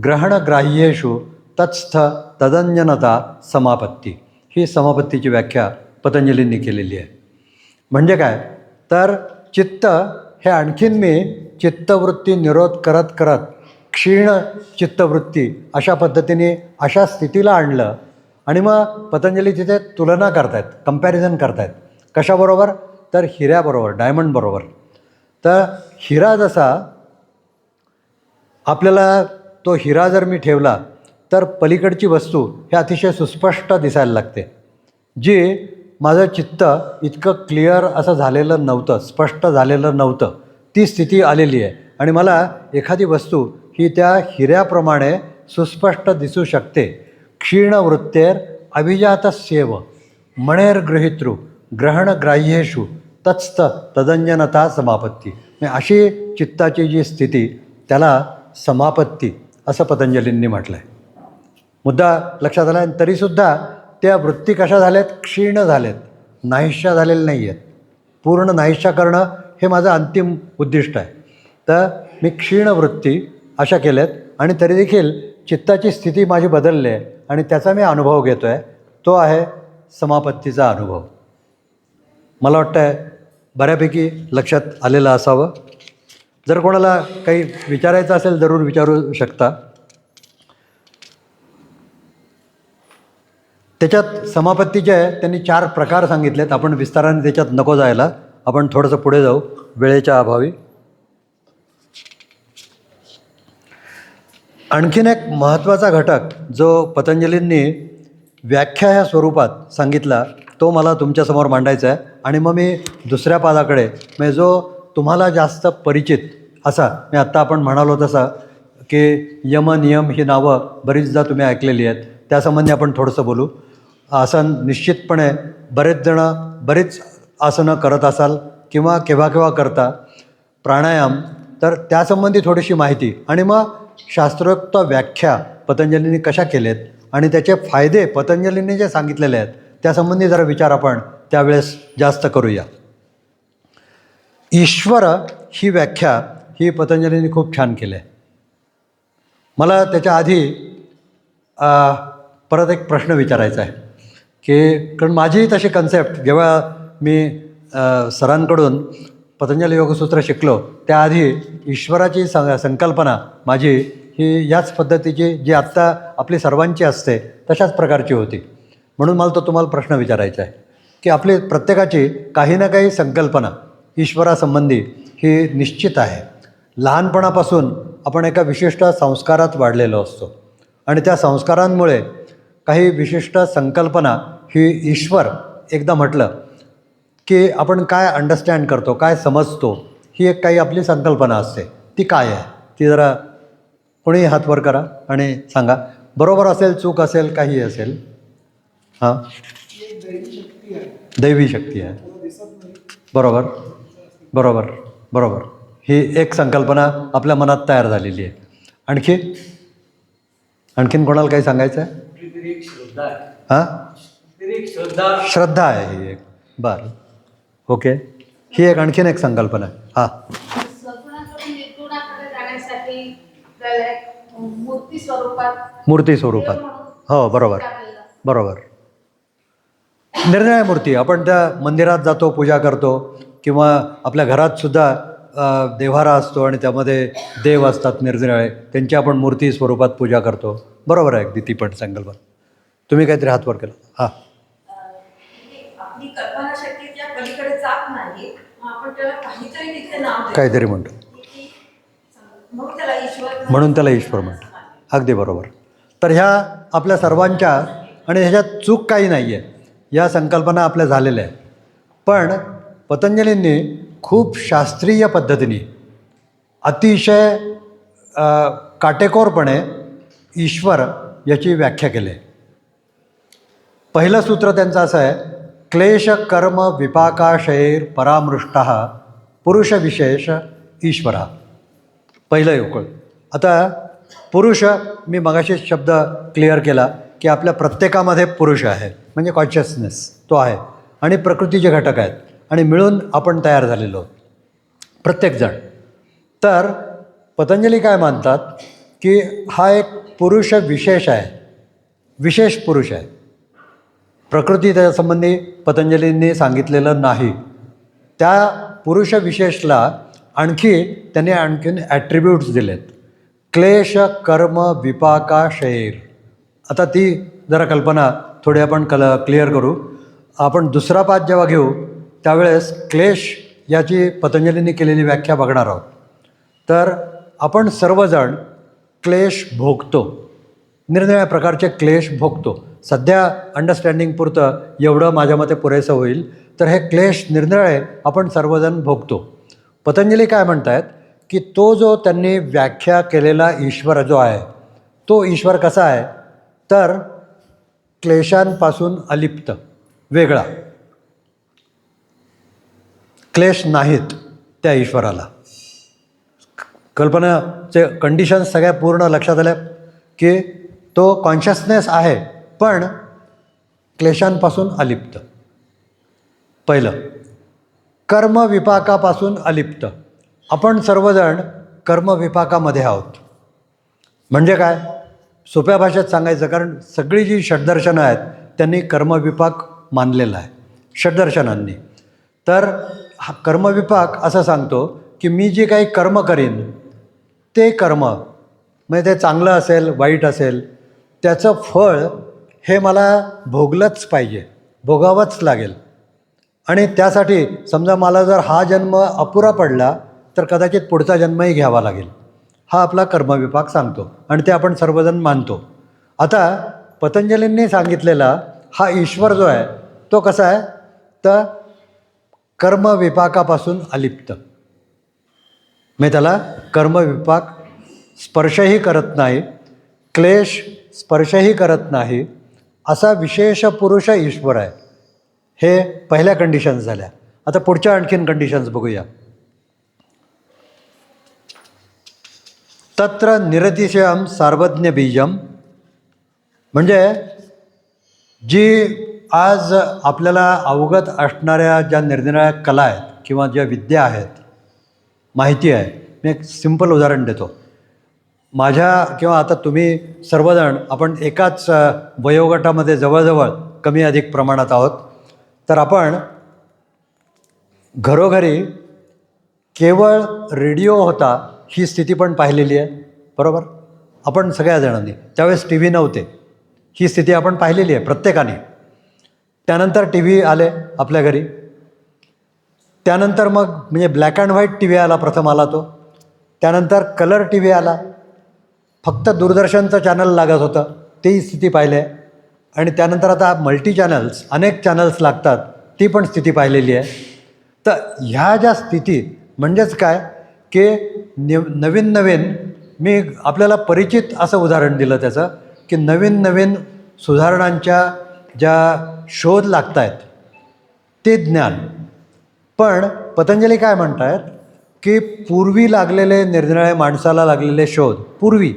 ग्रहणग्राह्येषु तत्स्थ तदन्यनता समापत्ती. ही समापत्तीची व्याख्या पतंजलींनी केलेली आहे. म्हणजे काय तर चित्त हे आणखीन मी चित्तवृत्ती निरोध करत करत क्षीण चित्तवृत्ती अशा पद्धतीने अशा स्थितीला आणलं. आणि मग पतंजली तिथे तुलना करतायत, कंपॅरिझन करतायत. कशाबरोबर तर हिऱ्याबरोबर, डायमंडबरोबर. तर हिरा जसा आपल्याला तो हिरा जर मी ठेवला तर पलीकडची वस्तू हे अतिशय सुस्पष्ट दिसायला लागते. जी माझं चित्त इतकं क्लिअर असं झालेलं नव्हतं, स्पष्ट झालेलं नव्हतं, ती स्थिती आलेली आहे. आणि मला एखादी वस्तू ही त्या हिऱ्याप्रमाणे सुस्पष्ट दिसू शकते. क्षीणवृत्तेर अभिजातस्येव मणेर्गृहीतृ ग्रहणग्राह्येषु तत्स्त तदंजनता समापत्ती. अशी चित्ताची जी स्थिती त्याला समापत्ती असं पतंजलींनी म्हटलं आहे. मुद्दा लक्षात आला. आणि तरीसुद्धा त्या वृत्ती कशा झाल्यात? क्षीण झालेत, नाहीशा झालेल्या नाही आहेत. पूर्ण नाहीशा करणं हे माझं अंतिम उद्दिष्ट आहे. तर मी क्षीण वृत्ती अशा केल्यात आणि तरी देखील चित्ताची स्थिती माझी बदलली आहे आणि त्याचा मी अनुभव घेतो आहे. तो आहे समापत्तीचा अनुभव. मला वाटतं आहे बऱ्यापैकी लक्षात आलेलं असावं. जर कोणाला काही विचारायचं असेल जरूर विचारू शकता. त्याच्यात समापत्तीचे त्यांनी 4 प्रकार सांगितलेत. आपण विस्ताराने त्याच्यात नको जायला, आपण थोडंसं पुढे जाऊ वेळेच्या अभावी. आणखीन एक महत्त्वाचा घटक जो पतंजलींनी व्याख्या ह्या स्वरूपात सांगितला तो मला तुमच्यासमोर मांडायचा आहे. आणि मग मी दुसऱ्या पादाकडे म्हणजे जो तुम्हाला जास्त परिचित असा, मी आत्ता आपण म्हणालो तसा की यम नियम ही नावं बरीचदा तुम्ही ऐकलेली आहेत, त्यासंबंधी आपण थोडंसं बोलू. आसन निश्चितपणे बरीच आसनं करत असाल किंवा केव्हा केव्हा करता. प्राणायाम तर त्यासंबंधी थोडीशी माहिती आणि मग शास्त्रोक्त व्याख्या पतंजलींनी कशा केलेत आणि त्याचे फायदे पतंजलींनी जे सांगितलेले आहेत त्यासंबंधी जरा विचार आपण त्यावेळेस जास्त करूया. ईश्वर ही व्याख्या ही पतंजलींनी खूप छान केली आहे. मला त्याच्या आधी परत एक प्रश्न विचारायचा आहे की कारण माझी तशी कन्सेप्ट जेव्हा मी सरांकडून पतंजली योगसूत्र शिकलो त्याआधी ईश्वराची संकल्पना माझी ही याच पद्धतीची जी आत्ता आपली सर्वांची असते तशाच प्रकारची होती. म्हणून मला तो तुम्हाला प्रश्न विचारायचा आहे की आपली प्रत्येकाची काही ना काही संकल्पना ईश्वरासंबंधी ही निश्चित आहे. लहानपणापासून आपण एका विशिष्ट संस्कारात वाढलेलो असतो आणि त्या संस्कारांमुळे काही विशिष्ट संकल्पना ही ईश्वर एकदा म्हटलं की आपण काय अंडरस्टँड करतो, काय समजतो, ही एक काही आपली संकल्पना असते. ती काय आहे ती जरा कोणी हात वर करा आणि सांगा. बरोबर असेल, चूक असेल, काही असेल. हां, दैवी शक्ती आहे. बरोबर बरोबर बरोबर. ही एक संकल्पना आपल्या मनात तयार झालेली आहे. आणखीन कोणाला काही सांगायचं आहे? हां, श्रद्धा आहे ही एक. बरं, ओके. ही एक आणखीन एक संकल्पना आहे. हां, मूर्ती स्वरूपात. हो, बरोबर बरोबर. निरनिराळ्या मूर्ती आपण त्या मंदिरात जातो, पूजा करतो किंवा आपल्या घरातसुद्धा देव्हारा असतो आणि त्यामध्ये देव असतात निरनिराळे, त्यांची आपण मूर्ती स्वरूपात पूजा करतो. बरोबर आहे अगदी ती पण संकल्पना. तुम्ही काहीतरी हात वर केला. हां, आपली कल्पनाशक्ती त्या पलीकडे जात नाही, आपण त्याला काहीतरी तिथे नाव काहीतरी म्हणतो म्हणून त्याला ईश्वर म्हणतो. अगदी बरोबर. तर ह्या आपल्या सर्वांच्या आणि ह्याच्यात चूक काही नाही आहे, या संकल्पना आपल्या झालेल्या आहेत. पण पतंजलींनी खूप शास्त्रीय पद्धतीने अतिशय काटेकोरपणे ईश्वर याची व्याख्या केली आहे. पहिलं सूत्र त्यांचं असं आहे, क्लेश कर्म विपाकाशैर परामृष्टः पुरुषविशेष ईश्वरा. पहिलं युगळ. आता पुरुष, मी मगाशीच शब्द क्लिअर केला की आपल्या प्रत्येकामध्ये पुरुष आहे म्हणजे कॉन्शियसनेस तो आहे आणि प्रकृतीचे घटक आहेत आणि मिळून आपण तयार झालेलो आहोत प्रत्येकजण. तर पतंजली काय मानतात की हा एक पुरुष विशेष आहे, विशेष पुरुष आहे. प्रकृती त्यासंबंधी पतंजलींनी सांगितलेलं नाही. त्या पुरुष विशेषला आणखीन ॲट्रिब्यूट्स दिलेत. क्लेश कर्म विपाकाशैर. आता ती जरा कल्पना थोडी आपण क्लिअर करू. आपण दुसरा पाठ जेव्हा घेऊ त्यावेळेस क्लेश याची पतंजलींनी केलेली व्याख्या बघणार आहोत. तर आपण सर्वजण क्लेश भोगतो, निरनिराळ्या प्रकारचे क्लेश भोगतो. सध्या अंडरस्टँडिंगपुरतं एवढं माझ्या मते पुरेसं होईल. तर हे क्लेश निरनिराळे आपण सर्वजण भोगतो. पतंजली काय म्हणत आहेत की तो जो त्यांनी व्याख्या केलेला ईश्वर जो आहे तो ईश्वर कसा आहे, तर क्लेशांपासून अलिप्त, वेगळा, क्लेश नाहीत त्या ईश्वराला. कल्पनाचे कंडिशन्स सगळ्या पूर्ण लक्षात आल्या की तो कॉन्शियसनेस आहे पण क्लेशांपासून अलिप्त. पहिलं, कर्मविपाकापासून अलिप्त. आपण सर्वजण कर्मविपाकामध्ये आहोत. म्हणजे काय, सोप्या भाषेत सांगायचं, कारण सगळी जी षड्दर्शनं आहेत त्यांनी कर्मविपाक मानलेला आहे षड्दर्शनांनी. तर हा कर्मविपाक असं सांगतो की मी जे काही कर्म करीन ते कर्म, म्हणजे ते चांगलं असेल वाईट असेल, त्याचं फळ हे मला भोगलंच पाहिजे, भोगावंच लागेल. आणि त्यासाठी समजा मला जर हा जन्म अपुरा पडला तर कदाचित पुढचा जन्मही घ्यावा लागेल. हा आपला कर्मविपाक सांगतो आणि ते आपण सर्वजण मानतो. आता पतंजलींनी सांगितलेला हा ईश्वर जो आहे तो कसा आहे, तर कर्मविपाकापासून अलिप्त. मी त्याला कर्मविपाक स्पर्शही करत नाही, क्लेश स्पर्शही करत नाही, असा विशेष पुरुष ईश्वर आहे. हे पहिल्या कंडिशन्स झाल्या. आता पुढच्या आणखीन कंडिशन्स बघूया. तत्र निरतिशयम सार्वज्ञ बीजम, म्हणजे जी आज आपल्याला अवगत असणाऱ्या ज्या निरनिराळ्या कला आहेत किंवा ज्या विद्या आहेत, माहिती आहे. मी एक सिंपल उदाहरण देतो. माझ्या किंवा आता तुम्ही सर्वजण आपण एकाच वयोगटामध्ये जवळजवळ कमी अधिक प्रमाणात आहोत. तर आपण घरोघरी केवळ रेडिओ होता ही स्थिती पण पाहिलेली आहे, बरोबर. आपण सगळ्या जणांनी, त्यावेळेस टी व्ही नव्हते, ही स्थिती आपण पाहिलेली आहे प्रत्येकाने. त्यानंतर टी व्ही आले आपल्या घरी. त्यानंतर मग म्हणजे black and white T V आला, प्रथम आला तो. त्यानंतर कलर टी व्ही आला, फक्त दूरदर्शनचं चॅनल लागत होतं, तेही स्थिती पाहिली आहे. आणि त्यानंतर आता मल्टी चॅनल्स, अनेक चॅनल्स लागतात, ती पण स्थिती पाहिलेली आहे. तर ह्या ज्या स्थिती म्हणजेच काय की नवीन नवीन, मी आपल्याला परिचित असं उदाहरण दिलं त्याचं, की नवीन नवीन सुधारणांच्या ज्या शोध लागत आहेत ते ज्ञान. पण पतंजली काय म्हणत आहेत की पूर्वी लागलेले, निरनिराळ्या माणसाला लागलेले शोध पूर्वी,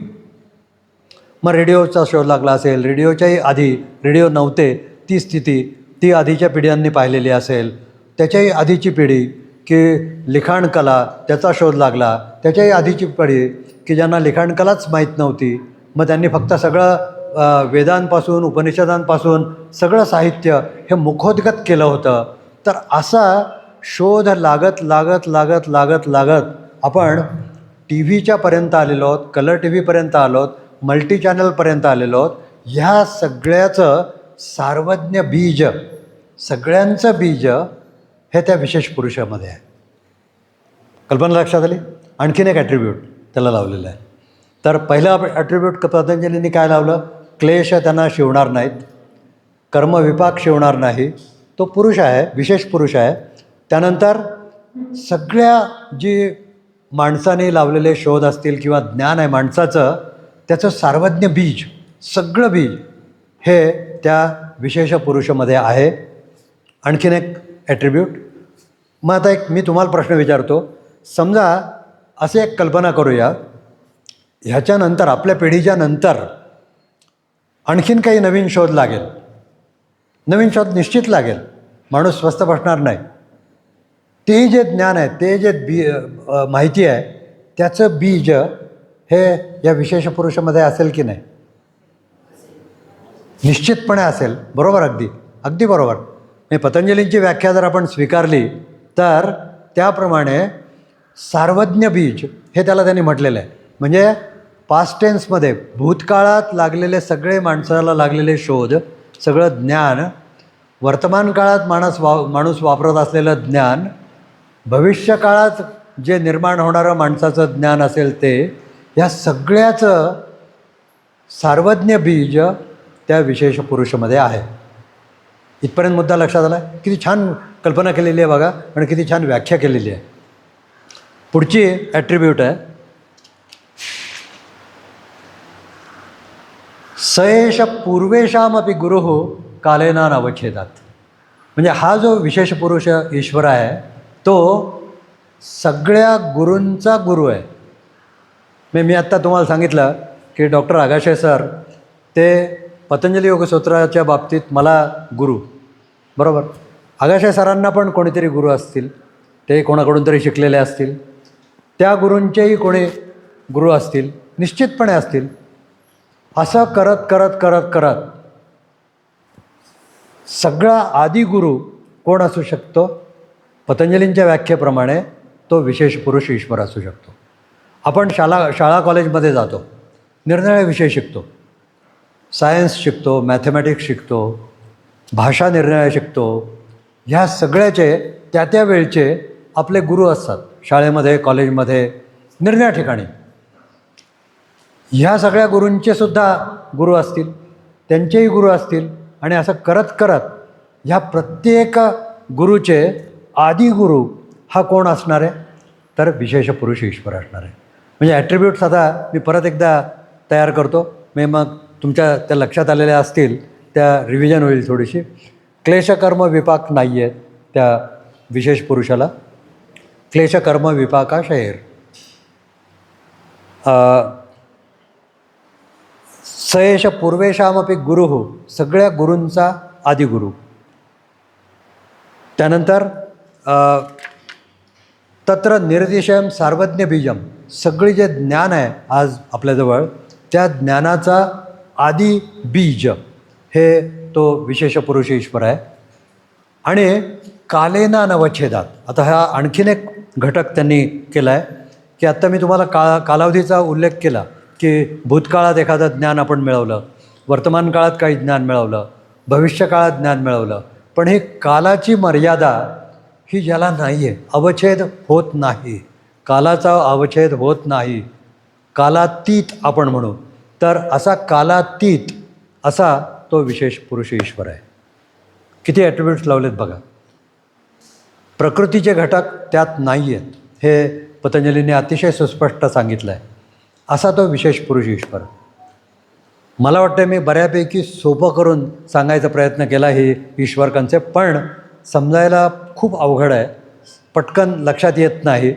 मग रेडिओचा शोध लागला असेल, रेडिओच्याही आधी, रेडिओ नव्हते ती स्थिती, ती आधीच्या पिढ्यांनी पाहिलेली असेल. त्याच्याही आधीची पिढी की लिखाण कला, त्याचा शोध लागला. त्याच्याही आधीची पिढी की ज्यांना लिखाण कलाच माहीत नव्हती, मग त्यांनी फक्त सगळं वेदांपासून उपनिषदांपासून सगळं साहित्य हे मुखोद्गत केलं होतं. तर असा शोध लागत लागत लागत लागत लागत आपण टी व्हीच्यापर्यंत आलेलो आहोत, कलर टी व्हीपर्यंत आलो आहोत, मल्टी चॅनलपर्यंत आलेलो आहोत. ह्या सगळ्याचं सार्वज्ञ बीज, सगळ्यांचं बीज हे त्या विशेष पुरुषामध्ये आहे. कल्पना लक्षात आली. आणखीन एक ॲट्रिब्यूट त्याला लावलेलं आहे. तर पहिलं ॲट्रिब्यूट पतंजलींनी काय लावलं, क्लेश त्यांना शिवणार नाहीत, कर्मविपाक शिवणार नाही, तो पुरुष आहे, विशेष पुरुष आहे. त्यानंतर सगळ्या जी माणसाने लावलेले शोध असतील किंवा ज्ञान आहे माणसाचं, त्याचं सार्वज्ञ बीज, सगळं बीज हे त्या विशेष पुरुषामध्ये आहे. आणखीन एक ॲट्रिब्यूट. मग आता एक मी तुम्हाला प्रश्न विचारतो. समजा असे एक कल्पना करूया, ह्याच्यानंतर आपल्या पिढीच्या नंतर आणखीन काही नवीन शोध लागेल, नवीन शोध निश्चित लागेल, माणूस स्वस्थ बसणार नाही. ते जे ज्ञान आहे, ते जे माहिती आहे, त्याचं बीज हे या विशेष पुरुषामध्ये असेल की नाही? निश्चितपणे असेल, बरोबर, अगदी अगदी बरोबर. मी पतंजलींची व्याख्या जर आपण स्वीकारली तर त्याप्रमाणे सार्वज्ञ बीज हे त्याला त्यांनी म्हटलेलं आहे. म्हणजे पास्ट टेन्समध्ये भूतकाळात लागलेले सगळे माणसाला लागलेले शोध, सगळं ज्ञान, वर्तमान काळात माणूस वापरत असलेलं ज्ञान, भविष्यकाळात जे निर्माण होणारं माणसाचं ज्ञान असेल ते, या सगळ्याचं सार्वज्ञ बीज त्या विशेष पुरुषामध्ये आहे. इथपर्यंत मुद्दा लक्षात आला. किती छान कल्पना केलेली आहे बघा, आणि किती छान व्याख्या केलेली आहे. पुढची ॲट्रिब्यूट आहे सएष पूर्वेशामपि गुरुः कालेना नवच्छेदात. म्हणजे हा जो विशेष पुरुष ईश्वर आहे तो सगळ्या गुरूंचा गुरु आहे. मी आत्ता तुम्हाला सांगितलं की डॉक्टर आगाशे सर ते पतंजली योगसूत्राच्या बाबतीत मला गुरु, बरोबर. आगाशे सरांना पण कोणीतरी गुरु असतील, ते कोणाकडून तरी शिकलेले असतील, त्या गुरूंचेही कोणी गुरु असतील, निश्चितपणे असतील. असं करत करत करत करत सगळा आदिगुरू कोण असू शकतो? पतंजलींच्या व्याख्येप्रमाणे तो विशेष पुरुष ईश्वर असू शकतो. आपण शाळा कॉलेजमध्ये जातो, निरनिराळे विषय शिकतो, सायन्स शिकतो, मॅथमॅटिक्स शिकतो, भाषा निरनिराळे शिकतो. ह्या सगळ्याचे त्या त्या वेळचे आपले गुरु असतात. शाळेमध्ये, कॉलेजमध्ये, निरनिराळ्या ठिकाणी. ह्या सगळ्या गुरूंचे सुद्धा गुरु असतील, त्यांचेही गुरु असतील. आणि असं करत करत ह्या प्रत्येक गुरुचे आदिगुरू हा कोण असणार आहे? तर विशेष पुरुष ईश्वर असणार आहे. म्हणजे ॲट्रिब्यूट्स आता मी परत एकदा तयार करतो, मग तुमच्या त्या लक्षात आलेल्या असतील, त्या रिव्हिजन होईल थोडीशी. क्लेशकर्म विपाक नाही आहेत त्या विशेष पुरुषाला. क्लेशकर्म विपाका शैर. सएष पूर्वेशामपि गुरुः, सगळ्या गुरूंचा आदिगुरू. त्यानंतर तत्र निर्दिशयम सार्वज्ञ बीजम, सगळी जे ज्ञान आहे आज आपल्याजवळ त्या ज्ञानाचा आदी बीज हे तो विशेष पुरुष ईश्वर आहे. आणि कालेना नवच्छेदात. आता हा आणखीन एक घटक त्यांनी केला आहे की आत्ता मी तुम्हाला कालावधीचा उल्लेख केला की भूतकाळात एखादं ज्ञान आपण मिळवलं, वर्तमान काळात काही ज्ञान मिळवलं, भविष्यकाळात ज्ञान मिळवलं. पण ही कालाची मर्यादा ही ज्याला नाही आहे, अवच्छेद होत नाही, कालाचा अवच्छेद होत नाही, कालातीत आपण म्हणू, तर असा कालातीत असा तो विशेष पुरुष ईश्वर आहे. किती ॲट्रिब्यूट्स लावलेत बघा. प्रकृतीचे घटक त्यात नाही आहेत हे पतंजलीने अतिशय सुस्पष्ट सांगितलं आहे. असा तो विशेष पुरुष ईश्वर. मला वाटतं मी बऱ्यापैकी सोपं करून सांगायचा प्रयत्न केला ही ईश्वर कन्सेप्ट, पण समजायला खूप अवघड आहे, पटकन लक्षात येत नाही.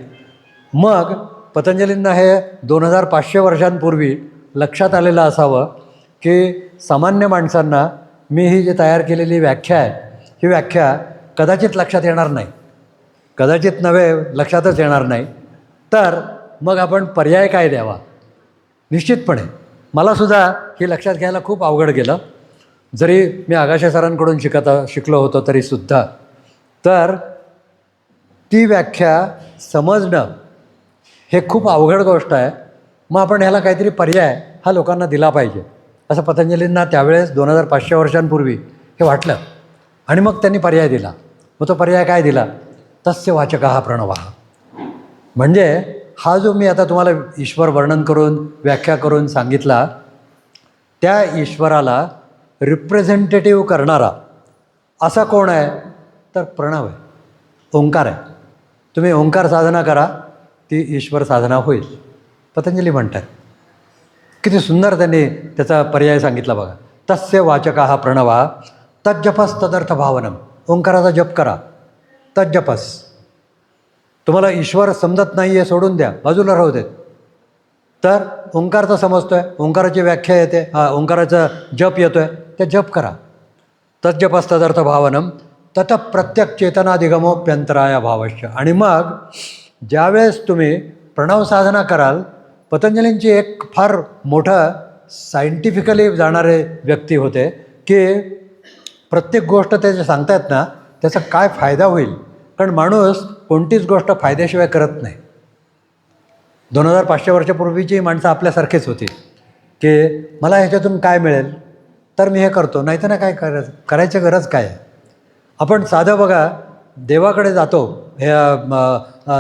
मग पतंजलींना हे 2500 वर्षांपूर्वी लक्षात आलेलं असावं की सामान्य माणसांना मी ही जी तयार केलेली व्याख्या आहे ही व्याख्या कदाचित लक्षात येणार नाही, कदाचित नव्हे लक्षातच येणार नाही. तर मग आपण पर्याय काय द्यावा? निश्चितपणे मलासुद्धा हे लक्षात घ्यायला खूप अवघड गेलं, जरी मी आगाशे सरांकडून शिकलो होतो तरीसुद्धा. तर ती व्याख्या समजणं हे खूप अवघड गोष्ट आहे. मग आपण ह्याला काहीतरी पर्याय हा लोकांना दिला पाहिजे, असं पतंजलींना त्यावेळेस 2500 वर्षांपूर्वी हे वाटलं. आणि मग त्यांनी पर्याय दिला. मग तो पर्याय काय दिला? तस्य वाचकः प्रणवः. म्हणजे हा जो मी आता तुम्हाला ईश्वर वर्णन करून व्याख्या करून सांगितला, त्या ईश्वराला रिप्रेझेंटेटिव्ह करणारा असा कोण आहे? तर प्रणव आहे, ओंकार आहे. तुम्ही ओंकार साधना करा, ती ईश्वर साधना होईल, पतंजली म्हणतात. किती सुंदर त्यांनी त्याचा पर्याय सांगितला बघा. तस्य वाचकः प्रणवः तज्जपस तदर्थ भावनम. ओंकाराचा जप करा, तज्जपस. तुम्हाला ईश्वर समजत नाही आहे, सोडून द्या, बाजूला राहू देत. तर ओंकारचा समजतो आहे, ओंकाराची व्याख्या येते, ओंकाराचा जप येतो आहे, ते जप करा. तज्जपस तदर्थ भावनम तत प्रत्यक चेतनाधिगमोप्यंतराया भावश्य. आणि मग ज्यावेळेस तुम्ही प्रणव साधना कराल, पतंजलींची एक फार मोठं सायंटिफिकली जाणारे व्यक्ती होते की प्रत्येक गोष्ट ते जे सांगतायत ना त्याचा काय फायदा होईल. कारण माणूस कोणतीच गोष्ट फायद्याशिवाय करत नाही. 2500 वर्षापूर्वीची माणसं आपल्यासारखेच होती की मला ह्याच्यातून काय मिळेल तर मी हे करतो, नाही तर ना काय करायची गरज काय आहे. आपण साधं बघा, देवाकडे जातो, हे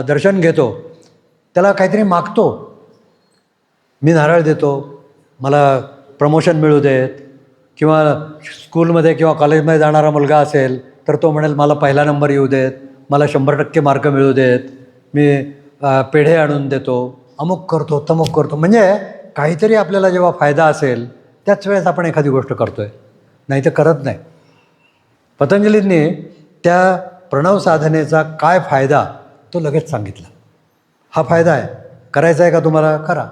दर्शन घेतो, त्याला काहीतरी मागतो. मी नारळ देतो, मला प्रमोशन मिळू देत, किंवा स्कूलमध्ये किंवा कॉलेजमध्ये जाणारा मुलगा असेल तर तो म्हणेल मला पहिला नंबर येऊ देत, मला 100% मार्क मिळू देत, मी पेढे आणून देतो, अमुक करतो तमुक करतो. म्हणजे काहीतरी आपल्याला जेव्हा फायदा असेल त्याच वेळेस आपण एखादी गोष्ट करतो आहे, नाही तर करत नाही. पतंजलींनी त्या प्रणव साधनेचा काय फायदा तो लगेच सांगितला. हा फायदा आहे, करायचा आहे का तुम्हाला, करा.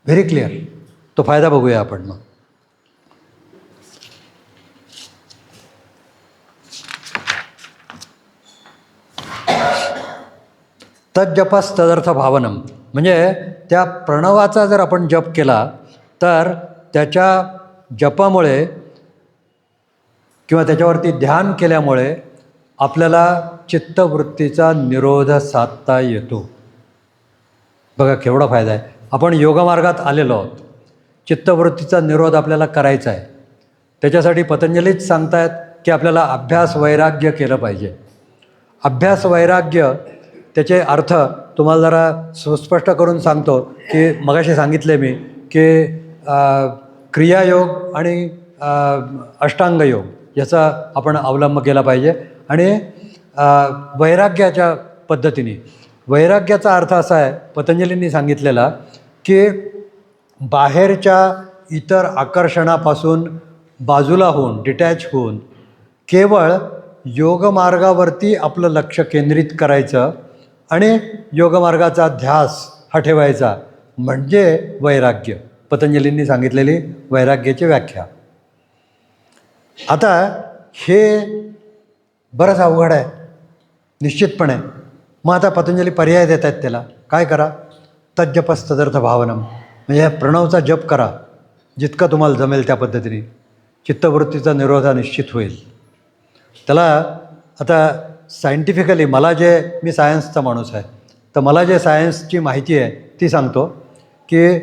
Very clear. तो फायदा बघूया आपण मग. तज्जपस तदर्थ भावनम, म्हणजे त्या प्रणवाचा जर आपण जप केला तर त्याच्या जपामुळे किंवा त्याच्यावरती ध्यान केल्यामुळे आपल्याला चित्तवृत्तीचा निरोध साधता येतो. बघा केवढा फायदा आहे. आपण योगमार्गात आलेलो आहोत, चित्तवृत्तीचा निरोध आपल्याला करायचा आहे. त्याच्यासाठी पतंजलीच सांगतायत की आपल्याला अभ्यास वैराग्य केलं पाहिजे. अभ्यास वैराग्य त्याचे अर्थ तुम्हाला जरा सुस्पष्ट करून सांगतो की मगाशी सांगितले मी की क्रियायोग आणि अष्टांग योग याचा आपण अवलंब केला पाहिजे. आणि वैराग्याच्या पद्धतीने, वैराग्याचा अर्थ असा आहे पतंजलींनी सांगितलेला की बाहेरच्या इतर आकर्षणापासून बाजूला होऊन, डिटॅच होऊन केवळ योगमार्गावरती आपलं लक्ष केंद्रित करायचं आणि योगमार्गाचा ध्यास हा ठेवायचा, म्हणजे वैराग्य. पतंजलींनी सांगितलेली वैराग्याची व्याख्या. आता हे बरंच अवघड आहे निश्चितपणे. मग आता पतंजली पर्याय देत आहेत त्याला. काय करा, तज्जपस तदर्थ भावनम, म्हणजे प्रणवचा जप करा जितका तुम्हाला जमेल त्या पद्धतीने. चित्तवृत्तीचा निरोध निश्चित होईल. त्याला आता सायंटिफिकली मी सायन्सचा माणूस आहे, तर मला जे सायन्सची माहिती आहे ती सांगतो की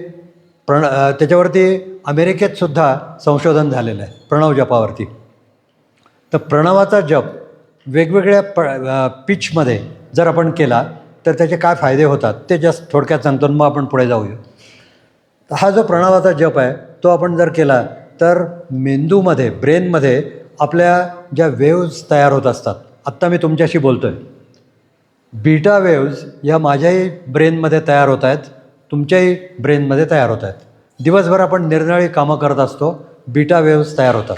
त्याच्यावरती अमेरिकेतसुद्धा संशोधन झालेलं आहे प्रणव जपावरती. तर प्रणवाचा जप वेगवेगळ्या पिचमध्ये जर आपण केला तर त्याचे काय फायदे होतात ते जस्ट थोडक्यात सांगतो, मग आपण पुढे जाऊया. हा जो प्रणवाचा जप आहे तो आपण जर केला तर मेंदूमध्ये, ब्रेनमध्ये आपल्या ज्या वेव्ज तयार होत असतात. आत्ता मी तुमच्याशी बोलतो आहे, बीटा वेव्ज ह्या माझ्याही ब्रेनमध्ये तयार होत आहेत, तुमच्याही ब्रेनमध्ये तयार होत आहेत. दिवसभर आपण निरनिराळी कामं करत असतो, बीटा वेव्ज तयार होतात.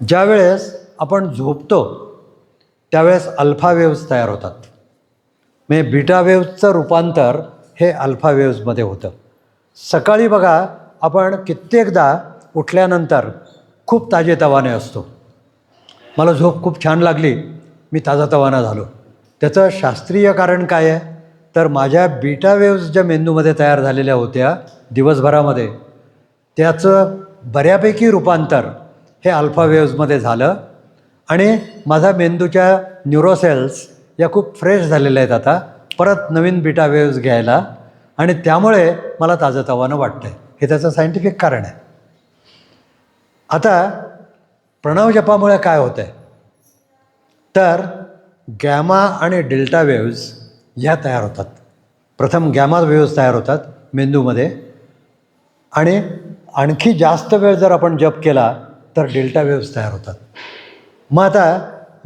ज्यावेळेस आपण झोपतो त्यावेळेस अल्फा वेव्ज तयार होतात. म्हणजे बीटा वेव्जचं रूपांतर हे अल्फा वेव्जमध्ये होतं. सकाळी बघा आपण कित्येकदा उठल्यानंतर खूप ताजेतवाने असतो. मला झोप खूप छान लागली, मी ताजातवाना झालो. त्याचं शास्त्रीय कारण काय आहे, तर माझ्या बीटा वेव्ज ज्या मेंदूमध्ये तयार झालेल्या होत्या दिवसभरामध्ये, त्याचं बऱ्यापैकी रूपांतर हे अल्फा वेव्जमध्ये झालं आणि माझा मेंदूच्या न्यूरोसेल्स या खूप फ्रेश झालेल्या आहेत आता परत नवीन बीटा वेव्ज घ्यायला, आणि त्यामुळे मला ताजंतवानं वाटतं आहे. हे त्याचं सायंटिफिक कारण आहे. आता प्रणव जपामुळे काय होतं आहे, तर गॅमा आणि डेल्टा वेव्ज ह्या तयार होतात. प्रथम गॅमा वेव्ज तयार होतात मेंदूमध्ये, आणि आणखी जास्त वेळ जर आपण जप केला तर डेल्टा वेव्ज तयार होतात. मग आता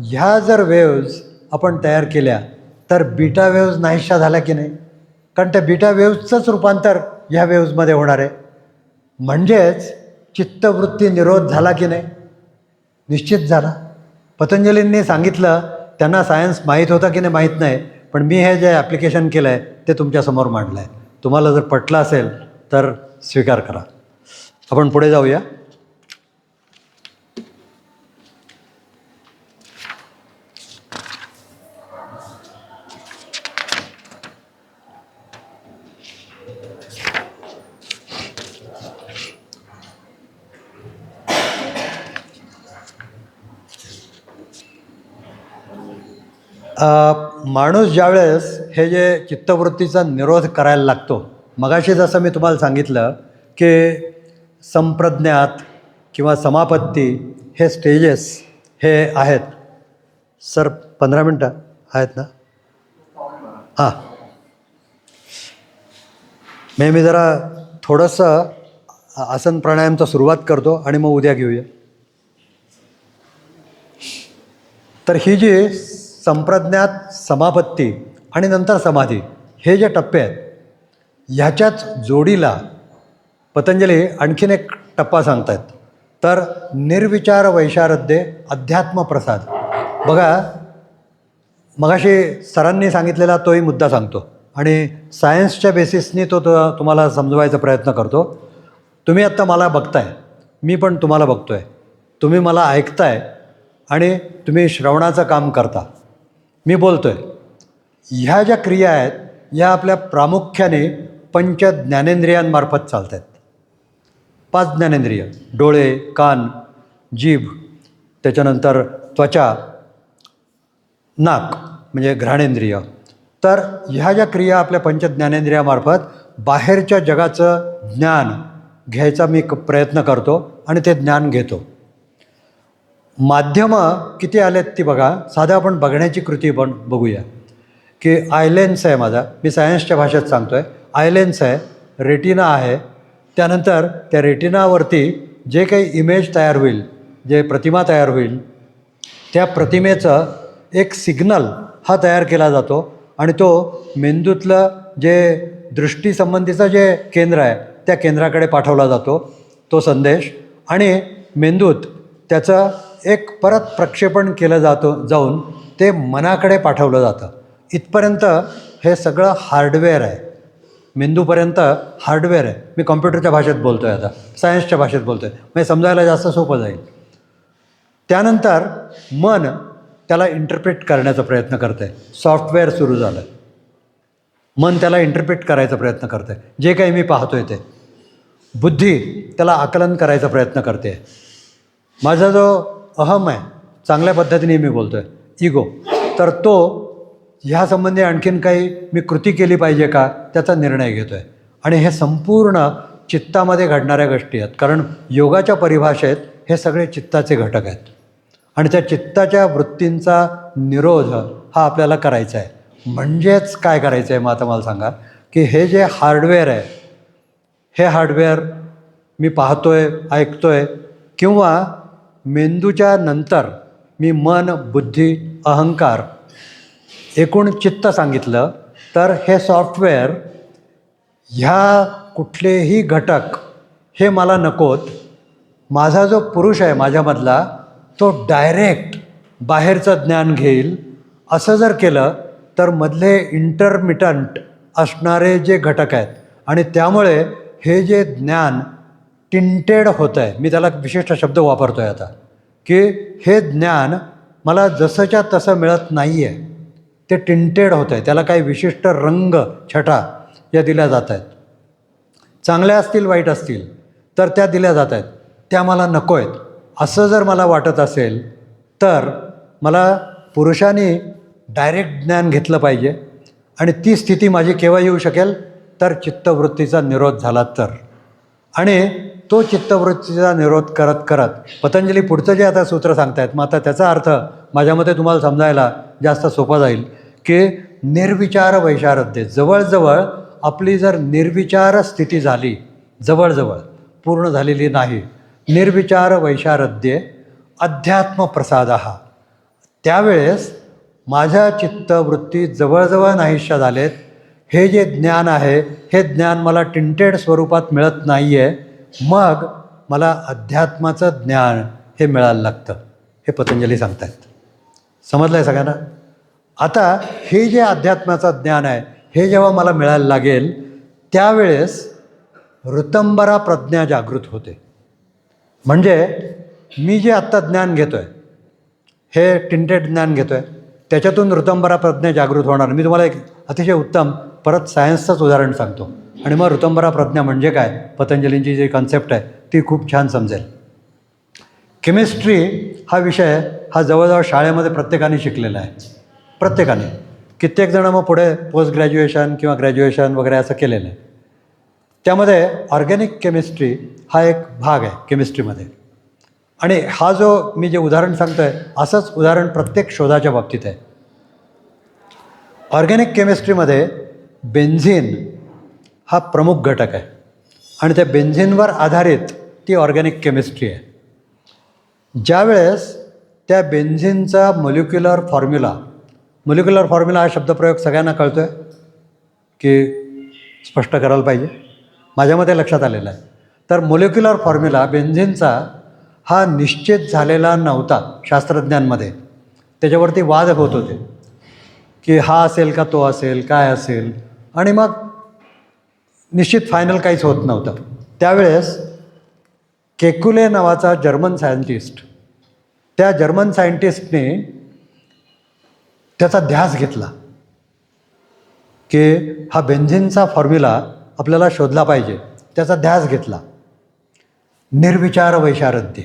ह्या जर वेव्ज आपण तयार केल्या तर बीटा वेव्ज नाहीशा झाल्या की नाही, कारण त्या बीटा वेव्जचंच रूपांतर ह्या वेव्जमध्ये होणार आहे. म्हणजेच चित्तवृत्ती निरोध झाला की नाही, निश्चित झाला. पतंजलींनी सांगितलं, त्यांना सायन्स माहीत होता की नाही माहीत नाही, पण मी हे जे ॲप्लिकेशन केलं आहे ते तुमच्यासमोर मांडलं आहे. तुम्हाला जर पटलं असेल तर स्वीकार करा. आपण पुढे जाऊया. माणूस ज्यावेळेस हे जे चित्तवृत्तीचा निरोध करायला लागतो, मगाशी जसं मी तुम्हाला सांगितलं की संप्रज्ञात किंवा समापत्ती हे स्टेजेस हे आहेत. सर 15 मिनटं आहेत ना? हां, मी जरा थोडंसं आसन प्राणायामचा सुरुवात करतो आणि मग उद्या घेऊया. तर ही जी संप्रज्ञात समापत्ती आणि नंतर समाधी, हे जे टप्पे आहेत ह्याच्याच जोडीला पतंजली आणखीन एक टप्पा सांगत आहेत. तर निर्विचार वैशारद्ये अध्यात्म प्रसाद. बघा, मगाशी सरांनी सांगितलेला तोही मुद्दा सांगतो आणि सायन्सच्या बेसिसनी तो तुम्हाला समजवायचा प्रयत्न करतो. तुम्ही आत्ता मला बघताय, मी पण तुम्हाला बघतो आहे, तुम्ही मला ऐकताय आणि तुम्ही श्रवणाचं काम करता, मी बोलतो आहे. ह्या ज्या क्रिया आहेत ह्या आपल्या प्रामुख्याने पंच ज्ञानेंद्रियांमार्फत चालत आहेत. 5 ज्ञानेंद्रिय, डोळे, कान, जीभ, त्याच्यानंतर त्वचा, नाक म्हणजे घ्राणेंद्रिय. तर ह्या ज्या क्रिया आपल्या पंचज्ञानेंद्रियामार्फत बाहेरच्या जगाचं ज्ञान घ्यायचा मी प्रयत्न करतो आणि ते ज्ञान घेतो. माध्यमं किती आलेत ती बघा. साधं आपण बघण्याची कृती पण बघूया की आयलेन्स आहे माझा, मी सायन्सच्या भाषेत सांगतो आहे. आयलेन्स आहे, रेटिना आहे, त्यानंतर त्या रेटिनावरती जे काही इमेज तयार होईल, जे प्रतिमा तयार होईल, त्या प्रतिमेचं एक सिग्नल हा तयार केला जातो आणि तो मेंदूतलं जे दृष्टीसंबंधीचं जे केंद्र आहे त्या केंद्राकडे पाठवला जातो तो संदेश, आणि मेंदूत त्याचं एक परत प्रक्षेपण केलं जाऊन ते मनाकडे पाठवलं जातं. इथपर्यंत हे सगळं हार्डवेअर आहे, मेंदूपर्यंत हार्डवेअर आहे. मी कॉम्प्युटरच्या भाषेत बोलतो आहे, आता सायन्सच्या भाषेत बोलतो आहे, म्हणजे समजायला जास्त सोपं जाईल. त्यानंतर मन त्याला इंटरप्रेट करण्याचा प्रयत्न करतं आहे. सॉफ्टवेअर सुरू झालं, मन त्याला इंटरप्रेट करायचा प्रयत्न करतं आहे, जे काही मी पाहतो आहे ते. बुद्धी त्याला आकलन करायचा प्रयत्न करते. माझा जो अहम आहे, चांगल्या पद्धतीने मी बोलतो आहे, इगो, तर तो ह्यासंबंधी आणखीन काही मी कृती केली पाहिजे का त्याचा निर्णय घेतो आहे. आणि हे संपूर्ण चित्तामध्ये घडणाऱ्या गोष्टी आहेत, कारण योगाच्या परिभाषेत हे सगळे चित्ताचे घटक आहेत आणि त्या चित्ताच्या वृत्तींचा निरोध हा आपल्याला करायचा आहे. म्हणजेच काय करायचं आहे मग आता मला सांगा, की हे जे हार्डवेअर आहे, हे हार्डवेअर मी पाहतो आहे, ऐकतो आहे, किंवा मेंदूच्या नंतर मी मन, बुद्धी, अहंकार, एकूण चित्त सांगितलं, तर हे सॉफ्टवेअर ह्या कुठलेही घटक हे मला नकोत. माझा जो पुरुष आहे माझ्यामधला, तो डायरेक्ट बाहेरचं ज्ञान घेईल. असं जर केलं तर मधले इंटरमिटंट असणारे जे घटक आहेत आणि त्यामुळे हे जे ज्ञान टिंटेड होतं आहे, मी त्याला विशिष्ट शब्द वापरतो आहे आता, की हे ज्ञान मला जसंच्या तसं मिळत नाही आहे, ते टिंटेड होतं आहे, त्याला काही विशिष्ट रंग, छटा या दिल्या जात आहेत. चांगल्या असतील, वाईट असतील, तर त्या दिल्या जात आहेत, त्या मला नको आहेत. असं जर मला वाटत असेल तर मला पुरुषांनी डायरेक्ट ज्ञान घेतलं पाहिजे. आणि ती स्थिती माझी केव्हा येऊ शकेल, तर चित्तवृत्तीचा निरोध झाला तर. आणि तो चित्तवृत्तीचा निरोध करत करत पतंजली पुढचं जे आता सूत्र सांगतायत, मग आता त्याचा अर्थ माझ्यामध्ये तुम्हाला समजायला जास्त सोपा जाईल, की निर्विचार वैशारद्ये, जवळजवळ आपली जर निर्विचार स्थिती झाली, जवळजवळ पूर्ण झालेली नाही, निर्विचार वैशारद्ये अध्यात्म प्रसाद, त्यावेळेस माझ्या चित्तवृत्ती जवळजवळ नाहीशा झालेत. हे जे ज्ञान आहे हे ज्ञान मला टिंटेड स्वरूपात मिळत नाही आहे, मग मला अध्यात्माचं ज्ञान हे मिळायला लागतं. हे पतंजली सांगत आहेत. समजलं आहे सगळ्यांना? आता हे जे अध्यात्माचं ज्ञान आहे हे जेव्हा मला मिळायला लागेल, त्यावेळेस ऋतंबरा प्रज्ञा जागृत होते. म्हणजे मी जे आत्ता ज्ञान घेतो आहे, हे टिंटेड ज्ञान घेतो आहे, त्याच्यातून ऋतंबरा प्रज्ञा जागृत होणार. मी तुम्हाला एक अतिशय उत्तम परत सायन्सचंच उदाहरण सांगतो आणि मग ऋतंबरा प्रज्ञा म्हणजे काय, पतंजलींची जी कन्सेप्ट आहे ती खूप छान समजेल. केमिस्ट्री हा विषय हा जवळजवळ शाळेमध्ये प्रत्येकाने शिकलेला आहे, प्रत्येकाने. कित्येक जणं मग पुढे पोस्ट ग्रॅज्युएशन किंवा ग्रॅज्युएशन वगैरे असं केलेलं आहे. त्यामध्ये ऑर्गॅनिक केमिस्ट्री हा एक भाग आहे केमिस्ट्रीमध्ये. आणि हा जो मी जे उदाहरण सांगतो आहे, असंच उदाहरण प्रत्येक शोधाच्या बाबतीत आहे. ऑर्गॅनिक केमिस्ट्रीमध्ये बेन्झिन हा प्रमुख घटक आहे आणि त्या बेन्झिनवर आधारित ती ऑर्गॅनिक केमिस्ट्री आहे. ज्यावेळेस त्या बेन्झिनचा मॉलिक्युलर फॉर्म्युला मोलिक्युलर फॉर्म्युला हा शब्दप्रयोग सगळ्यांना कळतो आहे की स्पष्ट करायला पाहिजे? माझ्या मते लक्षात आलेलं आहे. तर मोलिक्युलर फॉर्म्युला बेन्झिनचा हा निश्चित झालेला नव्हता शास्त्रज्ञांमध्ये. त्याच्यावरती वाद होत होते की हा असेल का तो असेल, काय असेल, आणि मग निश्चित फायनल काहीच होत नव्हतं. त्यावेळेस केकुले नावाचा जर्मन सायंटिस्ट, त्या जर्मन सायंटिस्टने त्याचा ध्यास घेतला की हा बेन्झिनचा फॉर्म्युला आपल्याला शोधला पाहिजे. त्याचा ध्यास घेतला. निर्विचार वैशारद्य,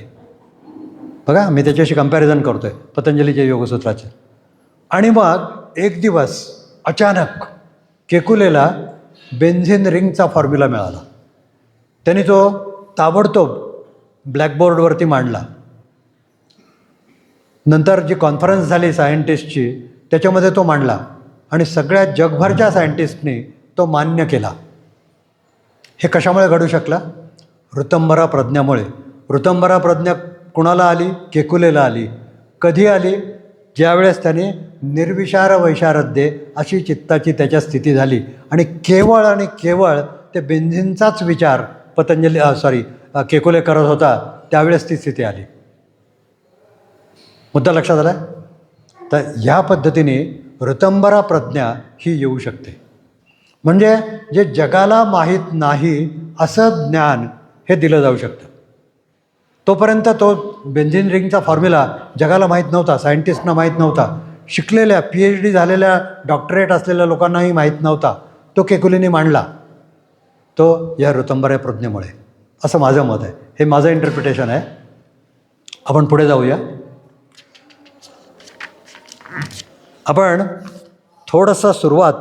बघा मी त्याच्याशी कंपॅरिझन करतो आहे पतंजलीच्या योगसूत्राचं. आणि मग एक दिवस अचानक केकुलेला बेन्झिन रिंगचा फॉर्म्युला मिळाला. त्यांनी तो ताबडतोब ब्लॅकबोर्डवरती मांडला. नंतर जी कॉन्फरन्स झाली सायंटिस्टची त्याच्यामध्ये तो मांडला आणि सगळ्या जगभरच्या सायंटिस्टनी तो मान्य केला. हे कशामुळे घडू शकला? ऋतंभरा प्रज्ञामुळे. ऋतंभरा प्रज्ञा कुणाला आली? केकुलेला आली. कधी आली? ज्यावेळेस त्याने निर्विचार वैशारद्ये अशी चित्ताची त्याच्या स्थिती झाली आणि केवळ ते बेन्झिनचाच विचार केकुले करत होता, त्यावेळेस ती स्थिती आली. मुद्दा लक्षात आला? तर ह्या पद्धतीने ऋतंभरा प्रज्ञा ही येऊ शकते. म्हणजे जे जगाला माहीत नाही असं ज्ञान हे दिलं जाऊ शकतं. तोपर्यंत तो बेन्झिन रिंगचा फॉर्म्युला जगाला माहीत नव्हता, सायंटिस्टना माहीत नव्हता, शिकलेल्या PhD झालेल्या डॉक्टरेट असलेल्या लोकांनाही माहीत नव्हता. तो केकुलेने मांडला, तो या ऋतंभरा प्रज्ञेमुळे, असं माझं मत आहे. हे माझं इंटरप्रिटेशन आहे. आपण पुढे जाऊया. आपण थोडंसं सुरुवात,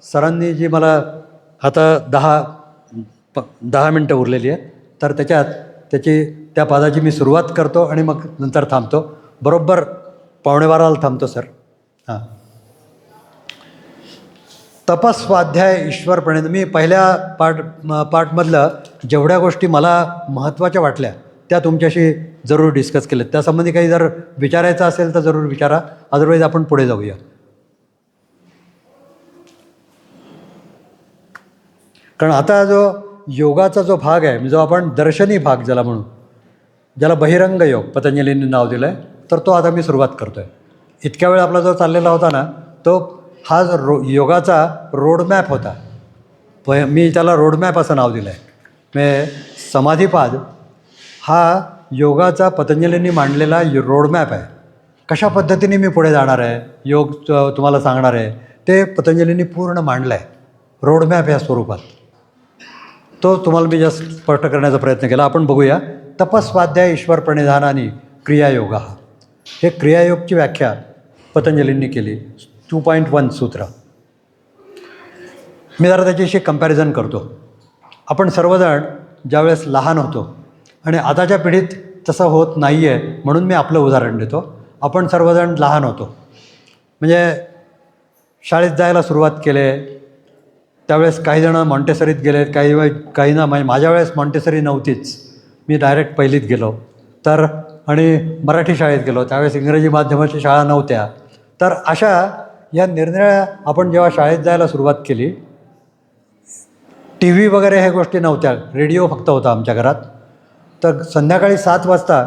सरांनी जी मला आता 10 मिनटं उरलेली आहे, तर त्या पादाची मी सुरुवात करतो आणि मग नंतर थांबतो. बरोबर 11:15 थांबतो सर. हां. तपस्वाध्याय ईश्वरपणे. मी पहिल्या पार्टमधलं जेवढ्या गोष्टी मला महत्त्वाच्या वाटल्या त्या तुमच्याशी जरूर डिस्कस केल्यात. त्यासंबंधी काही जर विचारायचं असेल तर जरूर विचारा, अदरवाईज आपण पुढे जाऊया. कारण आता जो योगाचा जो भाग आहे, जो आपण दर्शनी भाग ज्याला म्हणू, ज्याला बहिरंग योग पतंजलींनी नाव दिलं आहे, तर तो आता मी सुरुवात करतो आहे. इतक्या वेळ आपला जो चाललेला होता ना, तो हा योगाचा रोडमॅप होता. मी त्याला रोडमॅप असं नाव दिलं आहे. म्हणजे समाधीपाद हा योगाचा पतंजलींनी मांडलेला रोडमॅप आहे. कशा पद्धतीने मी पुढे जाणार आहे, योग तुम्हाला सांगणार आहे, ते पतंजलींनी पूर्ण मांडलं आहे रोडमॅप या स्वरूपात. तो तुम्हाला मी जास्त स्पष्ट करण्याचा प्रयत्न केला. आपण बघूया. तपस्वाध्याय ईश्वर प्रणिधानानी क्रियायोग. हे क्रियायोगची व्याख्या पतंजलींनी केली. 2.1 सूत्र. मी जरा त्याच्याशी कंपॅरिझन करतो. आपण सर्वजण ज्यावेळेस लहान होतो आणि आताच्या पिढीत तसं होत नाही आहे, म्हणून मी आपलं उदाहरण देतो. आपण सर्वजण लहान होतो, म्हणजे शाळेत जायला सुरुवात केले. त्यावेळेस काही जणं मॉन्टेसरीत गेले, काही ना. माझ्या वेळेस मॉन्टेसरी नव्हतीच, मी डायरेक्ट पहिलीत गेलो. तर आणि मराठी शाळेत गेलो. त्यावेळेस इंग्रजी माध्यमाची शाळा नव्हत्या. तर अशा या निरनिराळ्या आपण जेव्हा शाळेत जायला सुरुवात केली, TV वगैरे ह्या गोष्टी नव्हत्या, रेडिओ फक्त होता आमच्या घरात. तर संध्याकाळी 7 वाजता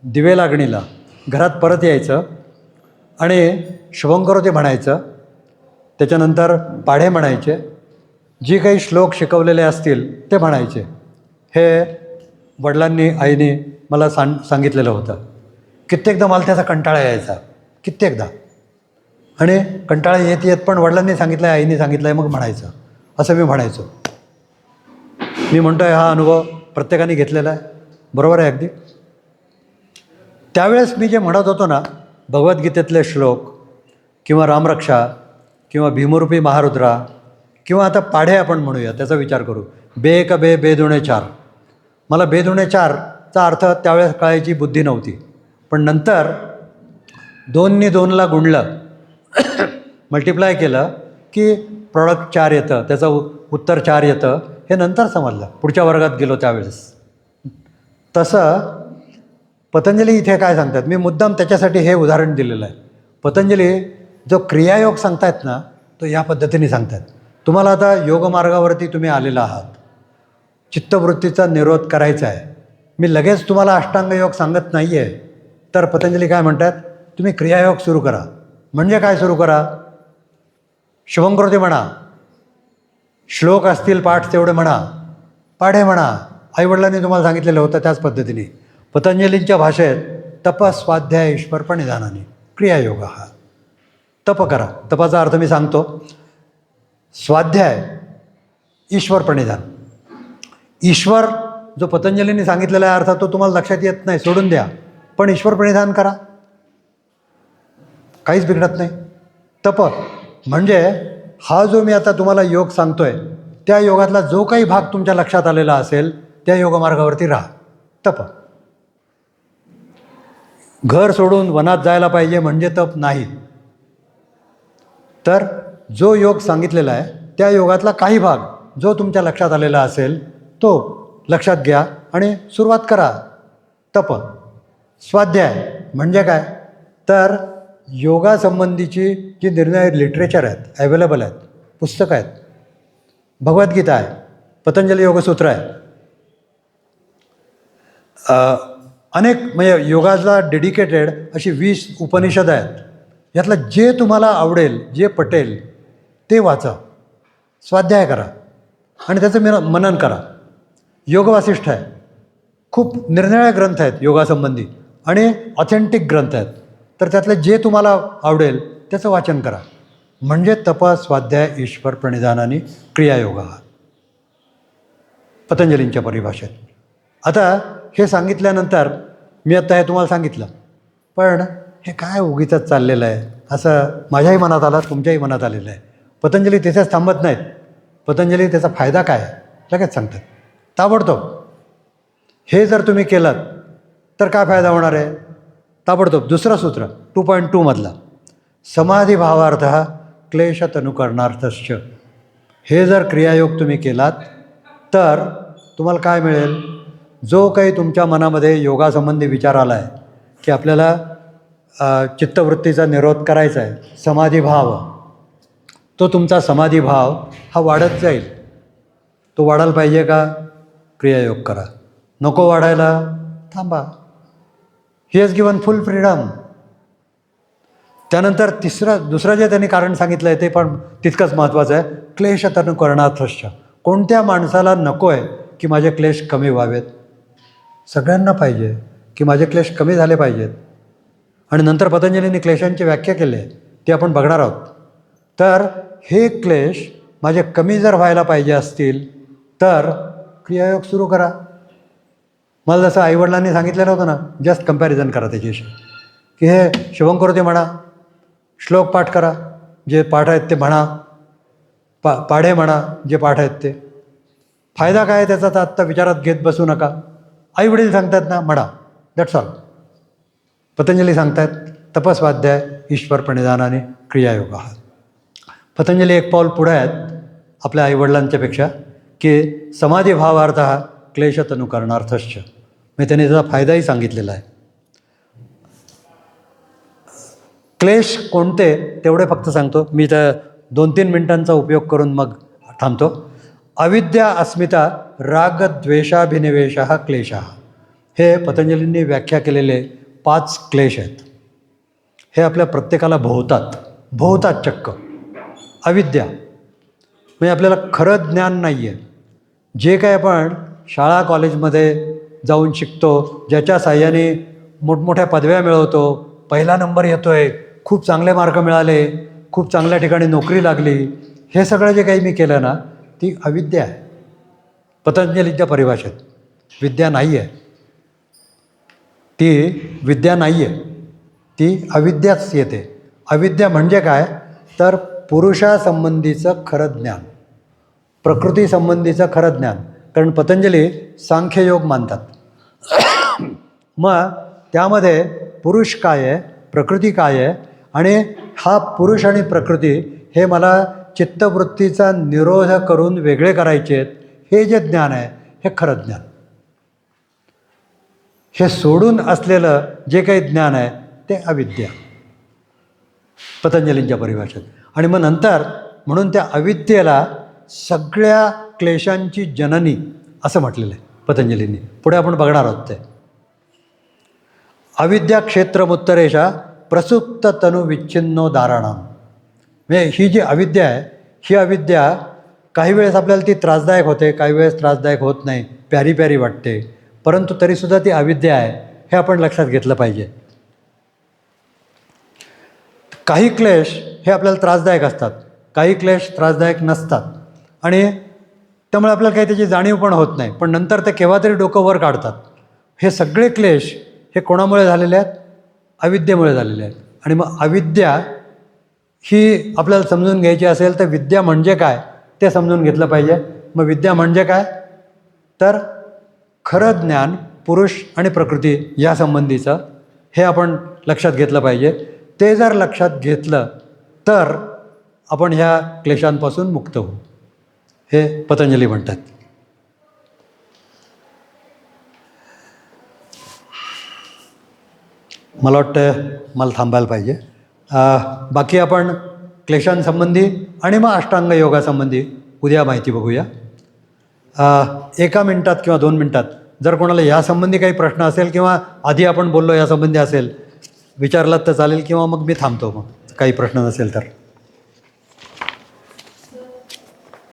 दिवे लागणीला घरात परत यायचं आणि शुभंकरोती म्हणायचं. त्याच्यानंतर पाढे म्हणायचे, जी काही श्लोक शिकवलेले असतील ते म्हणायचे. हे वडिलांनी, आईने मला सांगितलेलं होतं. कित्येकदा मला त्याचा कंटाळा यायचा, कित्येकदा. आणि कंटाळा येत पण वडिलांनी सांगितलं आहे, आईने सांगितलं आहे, मग म्हणायचं, असं मी म्हणायचो. मी म्हणतो आहे हा अनुभव प्रत्येकाने घेतलेला आहे. बरोबर आहे अगदी. त्यावेळेस मी जे म्हणत होतो ना, भगवद्गीतेतले श्लोक किंवा रामरक्षा किंवा भीमरूपी महारुद्रा किंवा आता पाढे आपण म्हणूया, त्याचा विचार करू. बे एक बे, बे दुणे 4. मला बे दुणे 4चा अर्थ त्यावेळेस कळायची बुद्धी नव्हती. पण नंतर 2नी 2ला गुणलं, मल्टिप्लाय केलं की प्रॉडक्ट 4 येतं, त्याचं उत्तर 4 येतं. हे नंतर समजलं, पुढच्या वर्गात गेलो त्यावेळेस. तसं पतंजली इथे काय सांगतात, मी मुद्दाम त्याच्यासाठी हे उदाहरण दिलेलं आहे. पतंजली जो क्रियायोग सांगतायत ना तो या पद्धतीने सांगतायत. तुम्हाला आता योगमार्गावरती तुम्ही आलेला आहात, चित्तवृत्तीचा निरोध करायचा आहे. मी लगेच तुम्हाला अष्टांग योग सांगत नाही आहे. तर पतंजली काय म्हणतात, तुम्ही क्रियायोग सुरू करा. म्हणजे काय सुरू करा? शुभंकरोती म्हणा, श्लोक असतील पाठ तेवढे म्हणा, पाढे म्हणा. आईवडिलांनी तुम्हाला सांगितलेलं होतं त्याच पद्धतीने. पतंजलींच्या भाषेत तप स्वाध्याय ईश्वर प्रणिधानाने क्रियायोग हा. तप करा. तपाचा अर्थ मी सांगतो. स्वाध्याय ईश्वर प्रणिधान. ईश्वर जो पतंजलींनी सांगितलेला आहे अर्थ तो तुम्हाला लक्षात येत नाही, सोडून द्या. पण ईश्वर प्रणिधान करा, काहीच बिघडत नाही. तप म्हणजे हा जो मी आता तुम्हाला योग सांगतोय त्या योगातला जो काही भाग तुमच्या लक्षात आलेला असेल त्या योगमार्गावरती राहा. तप. घर सोडून वनात जायला पाहिजे म्हणजे तप नाही. तर जो योग सांगितलेला आहे त्या योगातला काही भाग जो तुमच्या लक्षात आलेला असेल तो लक्षात घ्या आणि सुरुवात करा. तप. स्वाध्याय म्हणजे काय, तर योगासंबंधीची जी निर्णय लिटरेचर आहेत, अवेलेबल आहेत, पुस्तकं आहेत, भगवद्गीता आहे, पतंजली योगसूत्र आहे, अनेक म्हणजे योगाला डेडिकेटेड अशी 20 उपनिषद आहेत. यातलं जे तुम्हाला आवडेल, जे पटेल ते वाचा, स्वाध्याय करा आणि त्याचं मनन करा. योगवासिष्ठ आहे, खूप निरनिराळे ग्रंथ आहेत योगासंबंधी आणि ऑथेंटिक ग्रंथ आहेत. तर त्यातलं जे तुम्हाला आवडेल त्याचं वाचन करा. म्हणजे तप स्वाध्याय ईश्वर प्रणिधानाने क्रियायोग हा पतंजलींच्या परिभाषेत. आता हे सांगितल्यानंतर मी आता हे तुम्हाला सांगितलं, पण हे काय उगीचच चाललेलं आहे असं माझ्याही मनात आलं, तुमच्याही मनात आलेलं आहे. पतंजली तिथेच थांबत नाहीत. पतंजली त्याचा फायदा काय आहे लगेच सांगतात, ताबडतोब. हे जर तुम्ही केलात तर काय फायदा होणार आहे, ताबडतोब. दुसरं सूत्र 2.2 मधला समाधिभावार्थ क्लेशतनुकरणार्थश्च. हे जर क्रियायोग तुम्ही केलात तर तुम्हाला काय मिळेल, जो काही तुमच्या मनामध्ये योगासंबंधी विचार आला आहे की आपल्याला चित्तवृत्तीचा निरोध करायचा आहे, समाधिभाव, तो तुमचा समाधिभाव हा वाढत जाईल. तो वाढायला पाहिजे का, क्रियायोग करा. नको वाढायला, थांबा. He has given full freedom. त्यानंतर दुसरं जे त्यांनी कारण सांगितलं आहे ते पण तितकंच महत्त्वाचं आहे, क्लेशतनुकरणार्थश्च. कोणत्या माणसाला नको आहे की माझे क्लेश कमी व्हावेत? सगळ्यांना पाहिजे की माझे क्लेश कमी झाले पाहिजेत. आणि नंतर पतंजलींनी क्लेशांची व्याख्या केली आहे, ती आपण बघणार आहोत. तर हे क्लेश माझे कमी जर व्हायला पाहिजे असतील तर क्रियायोग सुरू करा. मला जसं आईवडिलांनी सांगितलेलं होतं ना, जस्ट कम्पॅरिझन करा त्याच्याशी, की हे शुभंकरोती म्हणा, श्लोक पाठ करा, जे पाठ आहेत ते म्हणा, पाढे म्हणा, जे पाठ आहेत ते. फायदा काय आहे त्याचा तर आत्ता विचारात घेत बसू नका. आईवडील सांगतात ना, म्हणा, दॅट्स ऑल. पतंजली सांगतायत तपस्वाध्याय ईश्वर प्रणिधानाने क्रियायोग हा. पतंजली एक पाऊल पुढे आहेत आपल्या आईवडिलांच्यापेक्षा, की समाधिभावार्थ क्लेशतनुकरणार्थश्च. मी त्यांनी त्याचा फायदाही सांगितलेला आहे. क्लेश कोणते तेवढे फक्त सांगतो मी, तर 2-3 मिनिटांचा उपयोग करून मग थांबतो. अविद्या, अस्मिता, राग, द्वेषाभिनिवेश क्लेश. हे पतंजलींनी व्याख्या केलेले 5 क्लेश आहेत. हे आपल्या प्रत्येकाला भोवतात चक्क. अविद्या म्हणजे आपल्याला खरं ज्ञान नाही आहे. जे काय आपण शाळा कॉलेजमध्ये जाऊन शिकतो, ज्याच्या साह्याने मोठमोठ्या पदव्या मिळवतो, पहिला नंबर येतो आहे, खूप चांगले मार्क मिळाले, खूप चांगल्या ठिकाणी नोकरी लागली, हे सगळं जे काही मी केलं ना ती अविद्या आहे. पतंजलीच्या परिभाषेत विद्या नाही आहे, ती विद्या नाही आहे, ती अविद्याच येते. अविद्या म्हणजे काय, तर पुरुषासंबंधीचं खरं ज्ञान, प्रकृतीसंबंधीचं खरं ज्ञान. कारण पतंजली सांख्ययोग मानतात. मग त्यामध्ये पुरुष काय आहे, प्रकृती काय आहे, आणि हा पुरुष आणि प्रकृती हे मला चित्तवृत्तीचा निरोध करून वेगळे करायचे आहेत, हे जे ज्ञान आहे हे खरं ज्ञान. हे सोडून असलेलं जे काही ज्ञान आहे ते अविद्या. पतंजलींच्या परिभाषेत. आणि मग नंतर म्हणून त्या अविद्येला सगळ्या क्लेशांची जननी असं म्हटलेलं आहे पतंजलींनी. पुढे आपण बघणार आहोत ते. अविद्या क्षेत्रमुत्तरेशा प्रसुप्त तनु विच्छिन्नो दाराणाम. म्हणजे ही जी अविद्या आहे, ही अविद्या काही वेळेस आपल्याला ती त्रासदायक होते, काही वेळेस त्रासदायक होत नाही, प्यारी प्यारी वाटते, परंतु तरीसुद्धा ती अविद्या आहे हे आपण लक्षात घेतलं पाहिजे. काही क्लेश हे आपल्याला त्रासदायक असतात, काही क्लेश त्रासदायक नसतात आणि त्यामुळे आपल्याला काही त्याची जाणीव पण होत नाही, पण नंतर ते केव्हा तरी डोकं वर काढतात. हे सगळे क्लेश हे कोणामुळे झालेले आहेत? अविद्येमुळे झालेले आहेत. आणि मग अविद्या ही आपल्याला समजून घ्यायची असेल तर विद्या म्हणजे काय ते समजून घेतलं पाहिजे. मग विद्या म्हणजे काय? तर खरं ज्ञान पुरुष आणि प्रकृती या संबंधीचं हे आपण लक्षात घेतलं पाहिजे. ते जर लक्षात घेतलं तर आपण ह्या क्लेशांपासून मुक्त होऊ, हे पतंजली म्हणतात. मला वाटतं मला थांबायला पाहिजे. बाकी आपण क्लेशांसंबंधी आणि मग अष्टांग योगासंबंधी उद्या माहिती बघूया. 1 मिनिटात किंवा 2 मिनिटात जर कोणाला यासंबंधी काही प्रश्न असेल किंवा आधी आपण बोललो यासंबंधी असेल विचारलात तर चालेल, किंवा मग मी थांबतो मग काही प्रश्न नसेल तर.